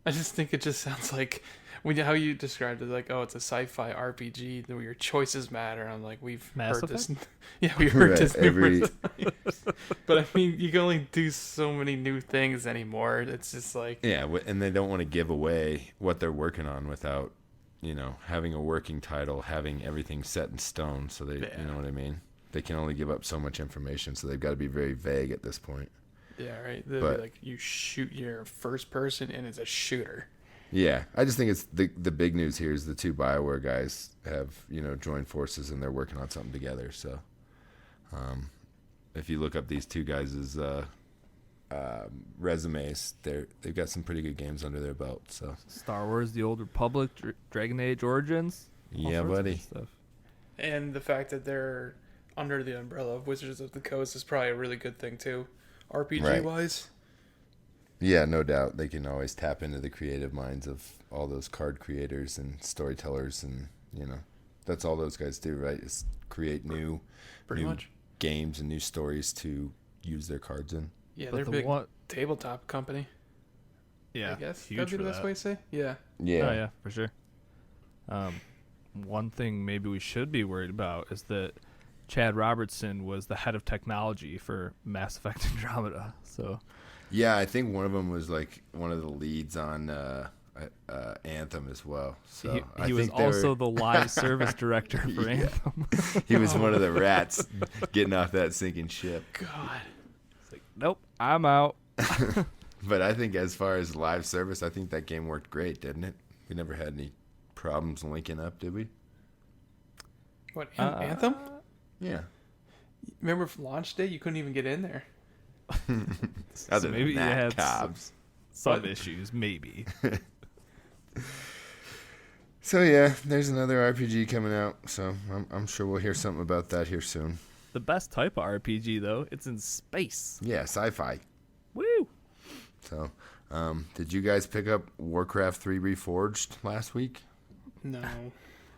I just think it just sounds like how you described it, like, oh, it's a sci-fi RPG where your choices matter. I'm like, we've Mass heard Effect? this. Yeah, we heard Right, this numerous times. But I mean, you can only do so many new things anymore. It's just like, Yeah, and they don't want to give away what they're working on without, having a working title, having everything set in stone. So you know what I mean? They can only give up so much information, so they've got to be very vague at this point. yeah, right. They'll But- be like, you shoot your first person, and it's a shooter. Yeah, I just think it's the big news here is the two BioWare guys have joined forces and they're working on something together. So, if you look up these two guys' resumes, they've got some pretty good games under their belt. So Star Wars: The Old Republic, Dragon Age Origins. all yeah, sorts of buddy. good stuff. And the fact that they're under the umbrella of Wizards of the Coast is probably a really good thing too, RPG wise. Yeah, no doubt. They can always tap into the creative minds of all those card creators and storytellers, and that's all those guys do, right? Is create new Much. games and new stories to use their cards in. Yeah, But they're a the big one- that'd company. Yeah, I guess huge that'd be for the best that. way to say. Yeah. Yeah. Oh yeah, for sure. One thing maybe we should be worried about is that Chad Robertson was the head of technology for Mass Effect Andromeda. So Yeah, I think one of them was like one of the leads on Anthem as well. So he was also the live service director for Yeah. Anthem. he was one of the rats getting off that sinking ship. God. It's like, nope, I'm out. But I think as far as live service, I think that game worked great, didn't it? We never had any problems linking up, did we? What, Anthem? Yeah. Remember for launch day, you couldn't even get in there. Other maybe than you that, had Cobbs. some issues, maybe. So yeah, there's another RPG coming out. So I'm sure we'll hear something about that here soon. The best type of RPG, though, it's in space. Yeah, sci-fi. Woo! So, did you guys pick up Warcraft 3 Reforged last week? No.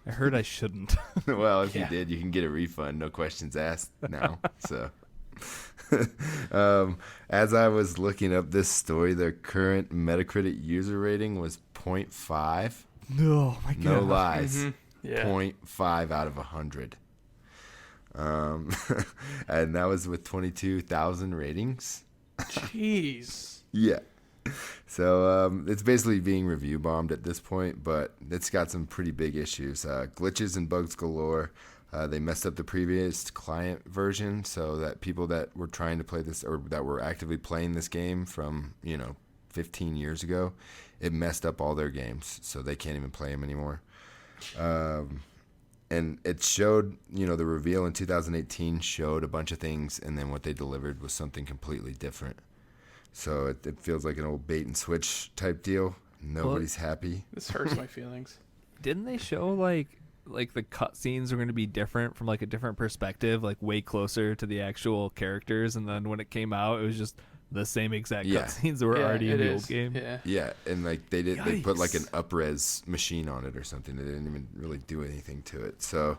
I heard I shouldn't. Well, if Yeah. you did, you can get a refund, no questions asked now. So, as I was looking up this story, their current Metacritic user rating was 0.5. No, my God. No lies. Mm-hmm. Yeah. 0.5 out of 100. And that was with 22,000 ratings. Jeez. Yeah. So it's basically being review bombed at this point, but it's got some pretty big issues. Glitches and bugs galore. They messed up the previous client version so that people that were trying to play this or that were actively playing this game from, 15 years ago, it messed up all their games, so they can't even play them anymore. And it showed, the reveal in 2018 showed a bunch of things, and then what they delivered was something completely different. So it feels like an old bait and switch type deal. Nobody's happy. This hurts my feelings. Didn't they show like the cutscenes are going to be different from like a different perspective, like way closer to the actual characters? And then when it came out, it was just the same exact Yeah. cutscenes that were already in the old game. Yeah. Yeah, and like they put like an Yikes. up-res machine on it or something. They didn't even really do anything to it. So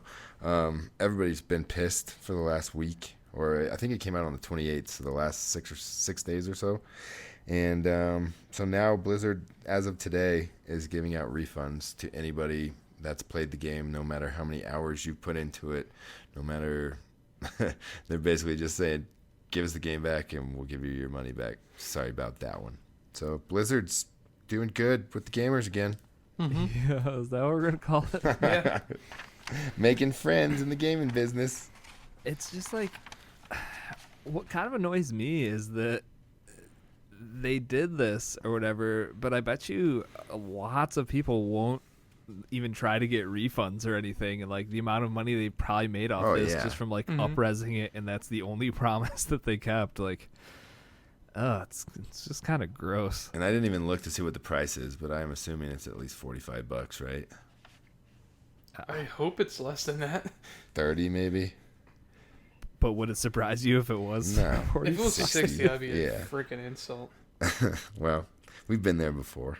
everybody's been pissed for the last week, or I think it came out on the 28th, so the last 6 days or so. And so now Blizzard, as of today, is giving out refunds to anybody that's played the game, no matter how many hours you've put into it, no matter. They're basically just saying, give us the game back and we'll give you your money back. Sorry about that one. So Blizzard's doing good with the gamers again. Yeah, is that what we're going to call it? Yeah. Making friends in the gaming business. It's just like, what kind of annoys me is that they did this or whatever, but I bet you lots of people won't even try to get refunds or anything, and like the amount of money they probably made off this just from like up-resing it, and that's the only promise that they kept. Like, it's just kind of gross. And I didn't even look to see what the price is, but I'm assuming it's at least $45, right? I hope it's less than that. 30 maybe. But would it surprise you if it was? No. 40, If it was 60, that'd be a Yeah. freaking insult. Well, we've been there before.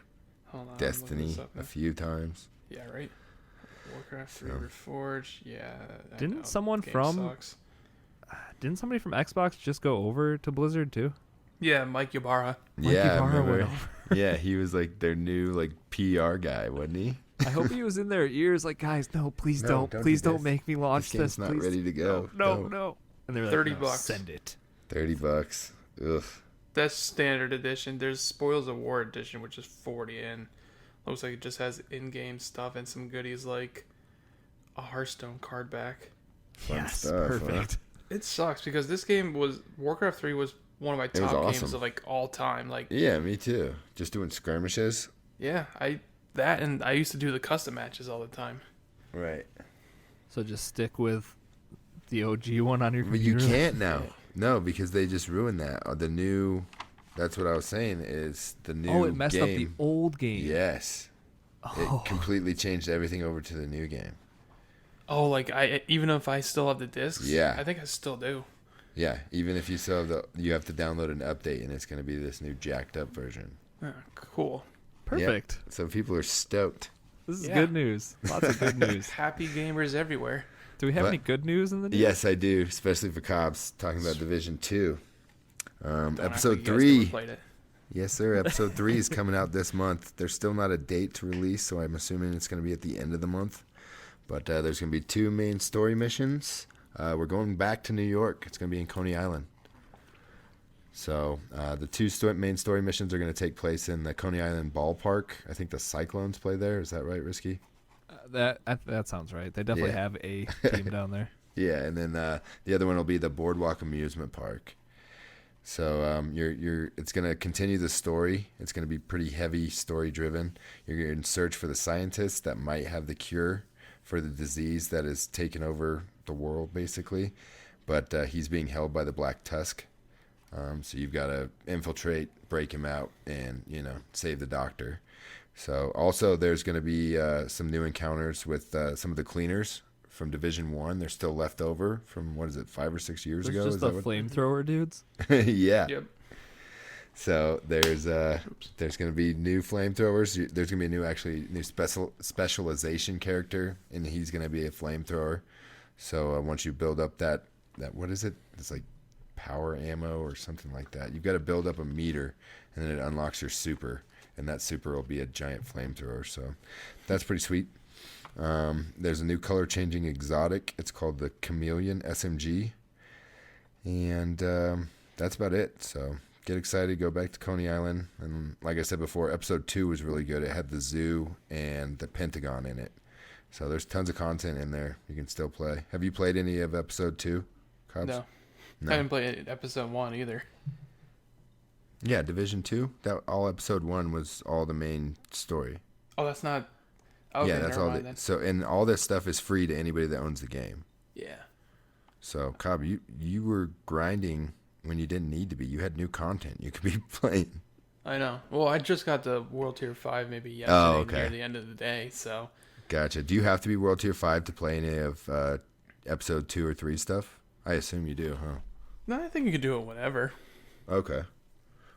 Hold on, I'm looking Destiny this up a now. few times. Yeah, right. Warcraft 3 Reforged. Yeah. I Didn't know, someone game from- sucks. Didn't somebody from Xbox just go over to Blizzard too? Yeah, Mike Ybarra. Mike Yeah, I Ybarra remember. went Yeah, he was like their new like PR guy, wasn't he? I hope he was in their ears like, guys, no, please No, don't. don't Please do don't this. make me launch This game's this. not please. ready to go. No, Don't. no. And they were like, $30 no, bucks. send it. $30. Ugh. That's standard edition. There's Spoils of War edition, which is 40, and looks like it just has in-game stuff and some goodies like a Hearthstone card back. Fun Yes, stuff, huh? perfect. It sucks because this game was Warcraft 3 was one of my was top awesome. games of like all time. Like, Yeah, me too. Just doing skirmishes. yeah, I used to do the custom matches all the time. Right. So just stick with the OG one on your But you computer. can't now. No, because they just ruined that. The new. That's what I was saying. Is the new. Oh, it messed up the game. old game. Yes. Oh. It completely changed everything over to the new game. Oh, like even if I still have the discs, Yeah. I think I still do. Yeah, even if you still have you have to download an update, and it's going to be this new jacked up version. Cool. Perfect. Yep. So people are stoked. This is Yeah. good news. Lots of good news. Happy gamers everywhere. Do we have But- any good news in the news? Yes, I do, especially for Cobbs talking about Division 2. Don't act Episode like you guys 3. never played it. Yes, sir. Episode 3 is coming out this month. There's still not a date to release, so I'm assuming it's going to be at the end of the month. But there's going to be 2 main story missions. We're going back to New York. It's going to be in Coney Island. So the 2 main story missions are going to take place in the Coney Island ballpark. I think the Cyclones play there. Is that right, Risky? That sounds right. They definitely Yeah. have a team down there. Yeah, and then the other one will be the Boardwalk Amusement Park. So it's going to continue the story. It's going to be pretty heavy story driven. You're in search for the scientists that might have the cure for the disease that has taken over the world, basically. But he's being held by the Black Tusk. So you've got to infiltrate, break him out, and, save the doctor. So also there's going to be some new encounters with some of the cleaners from Division 1. They're still left over from, 5 or 6 years ago? Just the flamethrower dudes? Yeah. Yep. So there's going to be new flamethrowers. There's going to be a new specialization character, and he's going to be a flamethrower. So once you build up that what is it? It's like power ammo or something like that. You've got to build up a meter, and then it unlocks your super, and that super will be a giant flamethrower. So that's pretty sweet. There's a new color changing exotic. It's called the Chameleon SMG, and that's about it. So get excited, go back to Coney Island, and like I said before, episode 2 was really good. It had the zoo and the Pentagon in it, so there's tons of content in there you can still play. Have you played any of episode 2, Cobbs? No. I haven't played episode 1 either. Yeah, Division 2. That all episode 1 was all the main story. Oh, that's not. Okay, yeah, that's all. So, and all this stuff is free to anybody that owns the game. Yeah. So, Cobb, you were grinding when you didn't need to be. You had new content you could be playing. I know. Well, I just got the World Tier 5 maybe yesterday okay. near the end of the day, so. Gotcha. Do you have to be World Tier 5 to play any of episode 2 or 3 stuff? I assume you do, huh? No, I think you can do it whenever. Okay.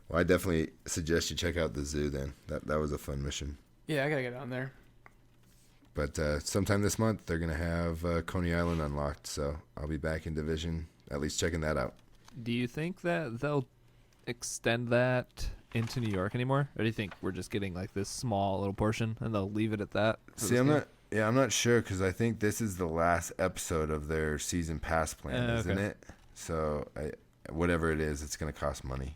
Well, I definitely suggest you check out the zoo then. That was a fun mission. Yeah, I gotta get on there. But sometime this month, they're going to have Coney Island unlocked, so I'll be back in Division, at least checking that out. Do you think that they'll extend that into New York anymore? Or do you think we're just getting like this small little portion and they'll leave it at that? See, I'm not sure because I think this is the last episode of their season pass plan, isn't it? So whatever it is, it's going to cost money.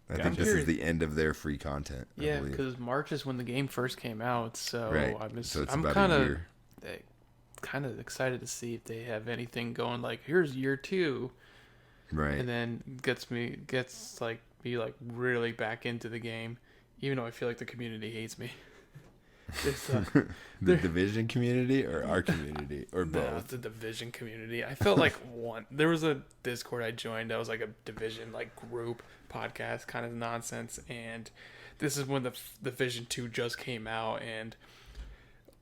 I think this is the end of their free content. Yeah, because March is when the game first came out, so right. I'm kind of excited to see if they have anything going like here's year 2, right? And then gets me really back into the game, even though I feel like the community hates me. The Division community or our community or both? No, the Division community. I felt like there was a Discord I joined that was like a Division group podcast kind of nonsense, and this is when the Division 2 just came out, and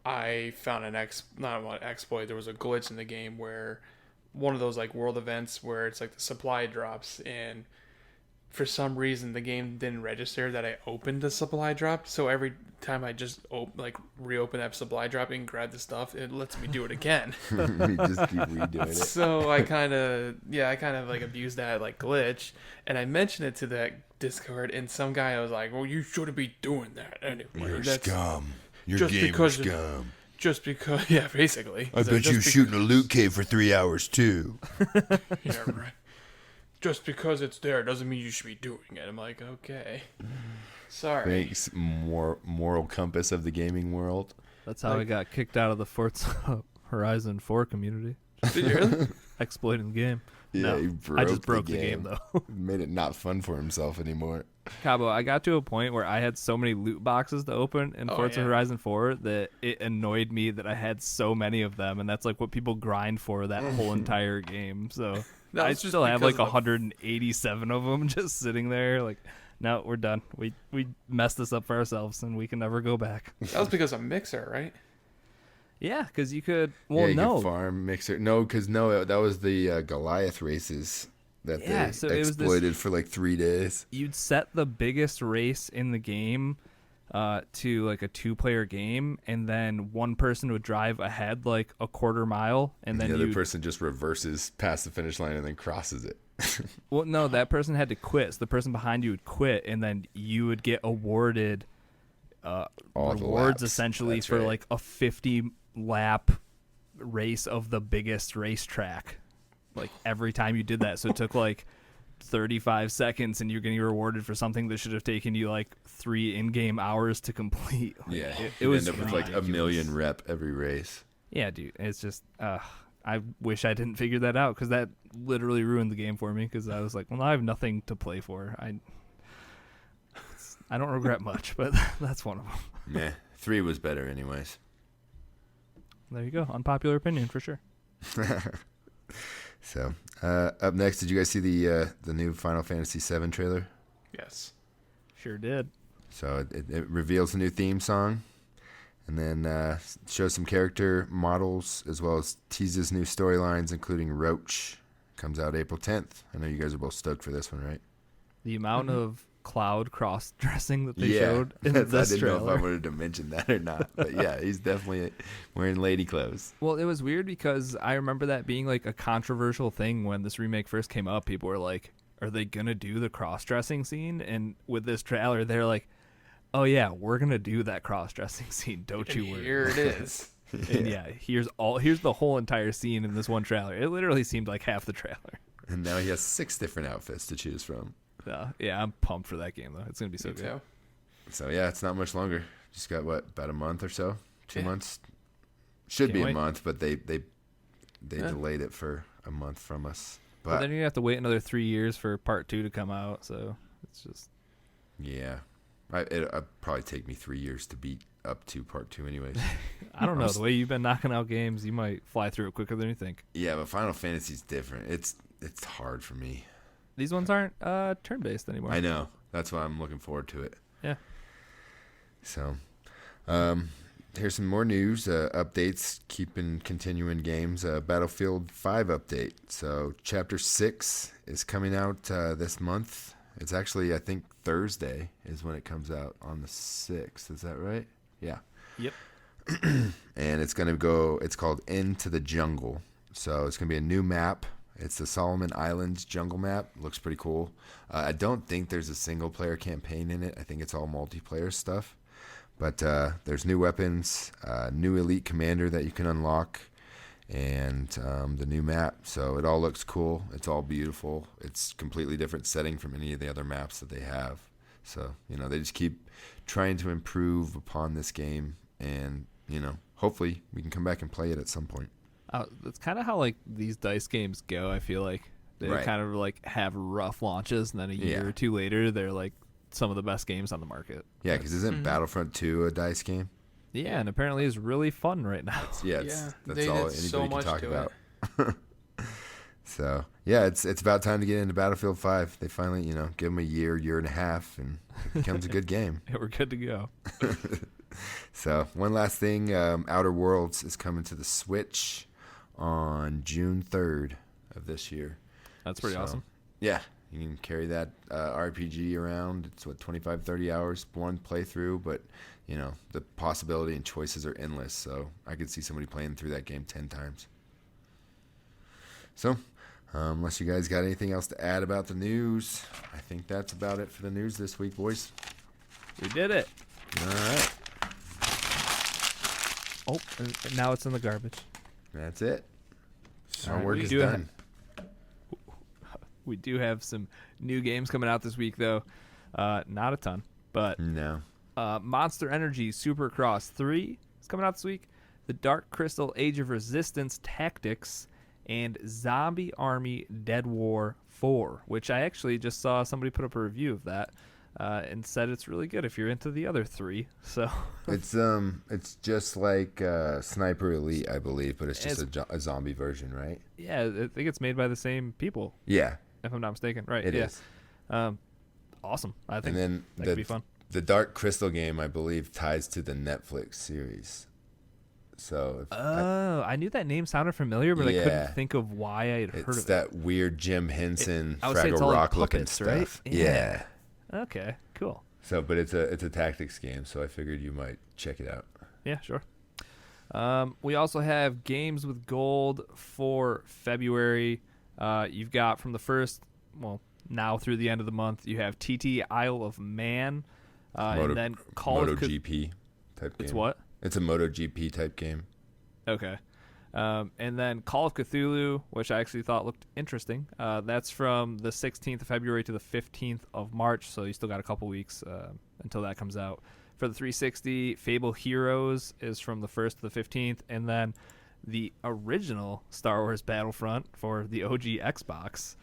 I found not an exploit. There was a glitch in the game where one of those world events where it's like the supply drops, and for some reason the game didn't register that I opened the supply drop. So every time I just reopen that supply drop and grab the stuff, it lets me do it again. You just keep redoing it. So I kind of abused that glitch, and I mentioned it to that Discord, and some guy was like, "Well, you shouldn't be doing that anyway. You're scum. You're just gamer because scum." Just because, yeah, basically. I bet you shooting a loot cave for 3 hours too. Yeah, right. Just because it's there doesn't mean you should be doing it. I'm like, okay. Sorry. Thanks, moral compass of the gaming world. That's how I got kicked out of the Forza Horizon 4 community. Did you really? Exploiting the game. Yeah, no, I just broke the game though. Made it not fun for himself anymore. Cabo, I got to a point where I had so many loot boxes to open in Forza Horizon 4 that it annoyed me that I had so many of them, and that's what people grind for that whole entire game. So I still have 187 of them just sitting there. No, we're done. We messed this up for ourselves, and we can never go back. That was because of Mixer, right? Yeah, because you could. Well, yeah, you no. could farm Mixer. No, because that was the Goliath races that they exploited for 3 days. You'd set the biggest race in the game to a 2-player game, and then one person would drive ahead a quarter mile, and then the other person just reverses past the finish line and then crosses it. Well, no, that person had to quit. So the person behind you would quit, and then you would get awarded rewards essentially for a 50-lap race of the biggest racetrack. Every time you did that, so it took 35 seconds, and you're getting rewarded for something that should have taken you 3 in-game hours to complete. Yeah, it was end up with a million rep every race. Yeah, dude, it's just I wish I didn't figure that out because that literally ruined the game for me because I was like, well, now I have nothing to play for. I don't regret much, but that's one of them. Meh. 3 was better anyways. There you go. Unpopular opinion for sure. So, up next, did you guys see the new Final Fantasy VII trailer? Yes. Sure did. So it reveals a new theme song, and then shows some character models as well as teases new storylines, including Roach. Comes out April 10th. I know you guys are both stoked for this one, right? The amount of Cloud cross-dressing that they showed in this I didn't trailer. know if I wanted to mention that or not, but yeah, he's definitely wearing lady clothes. Well, it was weird because I remember that being like a controversial thing when this remake first came up. People were like, are they going to do the cross-dressing scene? And with this trailer, they're like, oh yeah, we're going to do that cross-dressing scene. Don't you worry. Here it is. And yeah, here's the whole entire scene in this one trailer. It literally seemed like half the trailer. And now he has 6 different outfits to choose from. Yeah, I'm pumped for that game though. It's gonna be so Me good. too. So yeah, it's not much longer. Just got about a month or so, 2 Yeah. months. Should Can't be wait. a month, but they delayed it for a month from us. But But then you have to wait another 3 years for part 2 to come out. So it's just yeah, it'll probably take me 3 years to beat up to part 2, anyways. I don't know. The way you've been knocking out games, you might fly through it quicker than you think. Yeah, but Final Fantasy's different. It's hard for me. These ones aren't turn-based anymore. I know. That's why I'm looking forward to it. Yeah. So, here's some more news, updates, continuing games. Battlefield 5 update. So, Chapter 6 is coming out this month. It's actually, I think, Thursday is when it comes out on the 6th. Is that right? Yeah. Yep. And it's called Into the Jungle. So, it's going to be a new map. It's the Solomon Islands jungle map. Looks pretty cool. I don't think there's a single-player campaign in it. I think it's all multiplayer stuff. But there's new weapons, new elite commander that you can unlock, and the new map. So it all looks cool. It's all beautiful. It's completely different setting from any of the other maps that they have. So, they just keep trying to improve upon this game. And, hopefully we can come back and play it at some point. That's kind of how like these dice games go. I feel like they Right. kind of like have rough launches, and then a year or two later, they're like some of the best games on the market. Yeah, because isn't Battlefront 2 a dice game? Yeah, and apparently it's really fun right now. Yeah, Yeah, that's they all did anybody so can much talk to about. So yeah, it's about time to get into Battlefield 5. They finally, give them a year and a half, and it becomes a good game. Yeah, we're good to go. So one last thing, Outer Worlds is coming to the Switch on June 3rd of this year. That's pretty awesome. Yeah, you can carry that RPG around. It's 25, 30 hours, one playthrough, but the possibility and choices are endless. So I could see somebody playing through that game 10 times. So, unless you guys got anything else to add about the news, I think that's about it for the news this week, boys. We did it. All right, Oh, and now it's in the garbage. that's it. Our right, work we is do done. We do have some new games coming out this week, though. Not a ton, but No. Monster Energy Supercross 3 is coming out this week. The Dark Crystal Age of Resistance Tactics, and Zombie Army Dead War 4, which I actually just saw somebody put up a review of that and said it's really good if you're into the other 3. So It's just like Sniper Elite, I believe, but it's just a zombie version, right? yeah, I think it's made by the same people, Yeah, if I'm not mistaken. Right? it yeah. is. Awesome. I think And then that could be fun. the Dark Crystal game, I believe, ties to the Netflix series. So I knew that name sounded familiar, but I Yeah. couldn't think of why I had heard it's of it. that weird Jim Henson I would say it's all Fraggle like Rock looking puppets, stuff. right? Yeah. Okay, cool. So, but it's a tactics game, so I figured you might check it out. Yeah, sure. We also have games with gold for February. You've got from the first, now through the end of the month, you have TT Isle of Man, and then Call of MotoGP type game. It's what? It's a MotoGP type game. Okay. And then Call of Cthulhu, which I actually thought looked interesting. That's from the 16th of February to the 15th of March, so you still got a couple weeks until that comes out. For the 360, Fable Heroes is from the 1st to the 15th, and then the original Star Wars Battlefront for the OG Xbox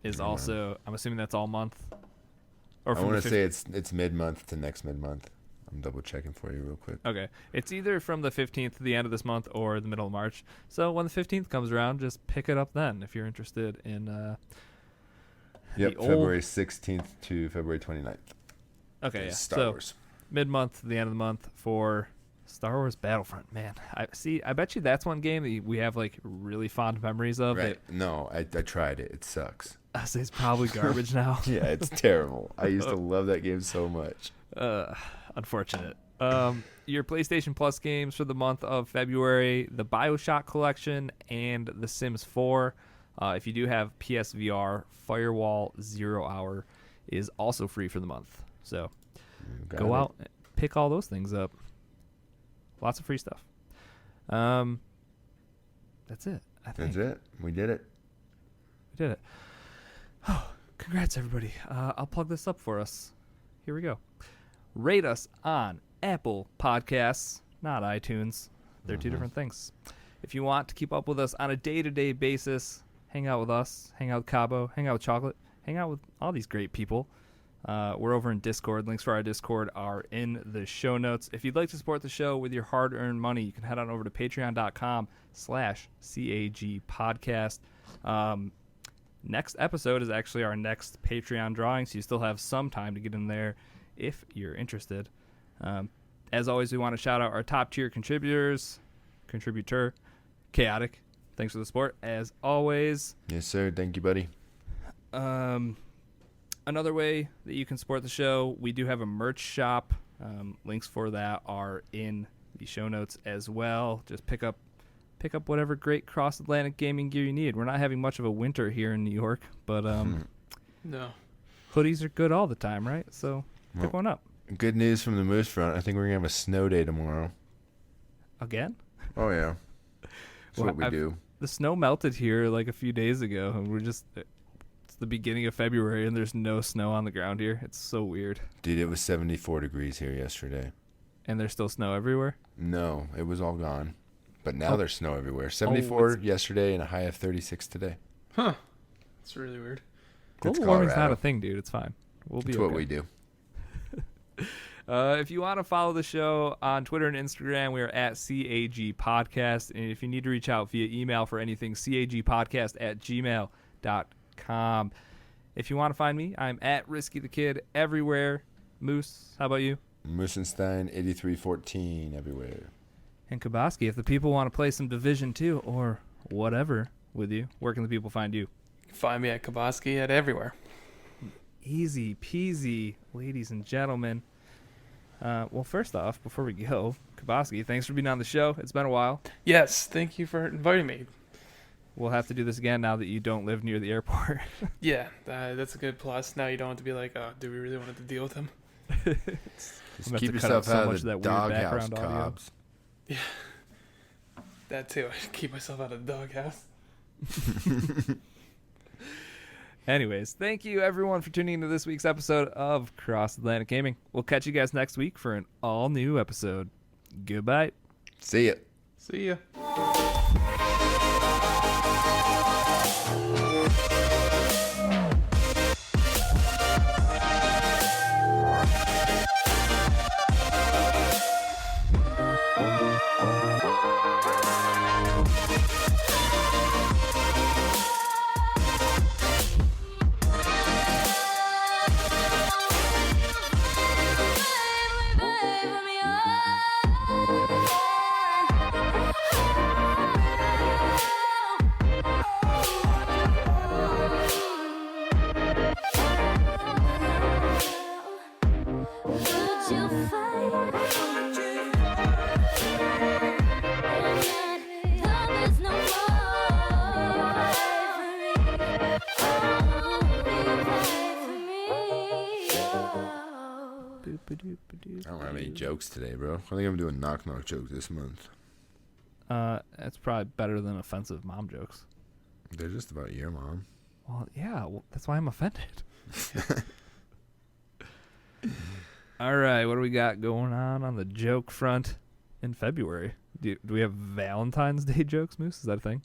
is also, I'm assuming that's all month. Or I want to say it's mid-month to next mid-month. I'm double-checking for you real quick. Okay. It's either from the 15th to the end of this month or the middle of March. So when the 15th comes around, just pick it up then if you're interested in February 16th to February 29th. Okay, yeah. Star Wars. Mid-month to the end of the month for Star Wars Battlefront. Man, I bet you that's one game that we have like really fond memories of. Right. No, I tried it. It sucks. I say it's probably garbage now. Yeah, it's terrible. I used to love that game so much. Unfortunate. Your PlayStation Plus games for the month of February, the BioShock Collection and The Sims 4. If you do have PSVR, Firewall 0 Hour is also free for the month. So go out and pick all those things up. Lots of free stuff. That's it, I think. That's it. We did it. We did it. Oh, congrats, everybody. I'll plug this up for us. Here we go. Rate us on Apple Podcasts, not iTunes. They're two different things. If you want to keep up with us on a day-to-day basis, hang out with us, hang out with Cabo, hang out with Chocolate, hang out with all these great people. We're over in Discord. Links for our Discord are in the show notes. If you'd like to support the show with your hard-earned money, you can head on over to patreon.com/CAG podcast. Next episode is actually our next Patreon drawing, so you still have some time to get in there if you're interested. As always, we want to shout out our top-tier contributor, Chaotic. Thanks for the support, as always. Yes, sir. Thank you, buddy. Another way that you can support the show, we do have a merch shop. Links for that are in the show notes as well. Just pick up whatever great cross-Atlantic gaming gear you need. We're not having much of a winter here in New York, but no, hoodies are good all the time, right? So pick one up. Good news from the Moose Front. I think we're going to have a snow day tomorrow. Again? Oh, yeah. That's what we do. The snow melted here like a few days ago, and it's the beginning of February, and there's no snow on the ground here. It's so weird. Dude, it was 74 degrees here yesterday. And there's still snow everywhere? No, it was all gone. But now there's snow everywhere. 74 yesterday and a high of 36 today. Huh. That's really weird. Global warming's not a thing, dude. It's fine. That's what we do. If you want to follow the show on Twitter and Instagram, we are at CAG Podcast. And if you need to reach out via email for anything, cagpodcast@gmail.com. If you want to find me, I'm at Risky the Kid everywhere. Moose, how about you? Moosenstein 8314 everywhere. And Kabosky, if the people want to play some Division 2 or whatever with you, where can the people find you? You can find me at Kabosky at everywhere. Easy peasy, ladies and gentlemen. Well, first off, before we go, Kabosky, thanks for being on the show. It's been a while. Yes, thank you for inviting me. We'll have to do this again now that you don't live near the airport. Yeah, that's a good plus. Now you don't have to be like, oh, do we really want to deal with him? Just keep yourself out of the doghouse, Cobbs. Yeah, that too. I keep myself out of the doghouse. Anyways, thank you everyone for tuning into this week's episode of Cross Atlantic Gaming. We'll catch you guys next week for an all-new episode. Goodbye. See ya. See ya. I don't have any jokes today, bro. I think I'm doing knock-knock jokes this month. That's probably better than offensive mom jokes. They're just about your mom. Well, yeah, that's why I'm offended. All right, what do we got going on the joke front in February? Do we have Valentine's Day jokes, Moose? Is that a thing?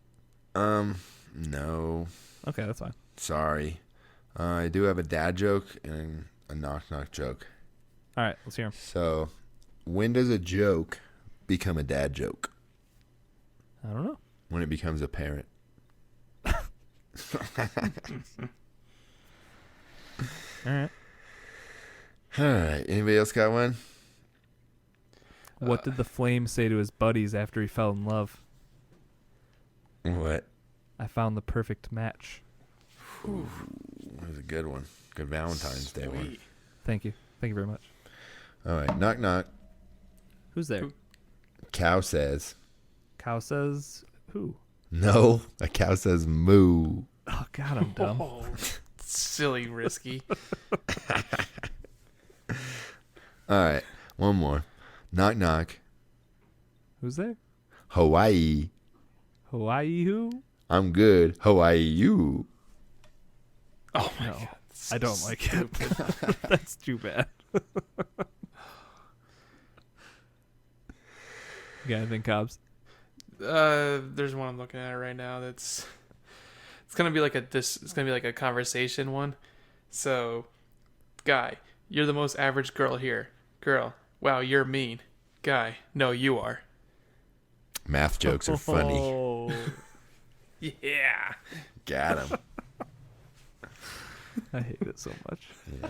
No. Okay, that's fine. Sorry. I do have a dad joke and a knock-knock joke. All right, let's hear them. So, when does a joke become a dad joke? I don't know. When it becomes apparent. All right. All right. Anybody else got one? What did the flame say to his buddies after he fell in love? What? I found the perfect match. That was a good one. Good Valentine's Day one. Sweet. Thank you. Thank you very much. All right. Knock, knock. Who's there? Who? Cow says. Cow says who? No. A cow says moo. Oh, God, I'm dumb. Oh, silly, risky. All right. One more. Knock, knock. Who's there? Hawaii. Hawaii who? I'm good. Hawaii you. Oh my No, god. I don't like it. That's too bad. You got anything, Cobbs? There's one I'm looking at right now it's gonna be like a conversation one. So, guy, you're the most average girl here. Girl, wow, you're mean. Guy, no, you are. Math jokes are funny. Oh, Yeah. Got him. I hate it so much. Yeah.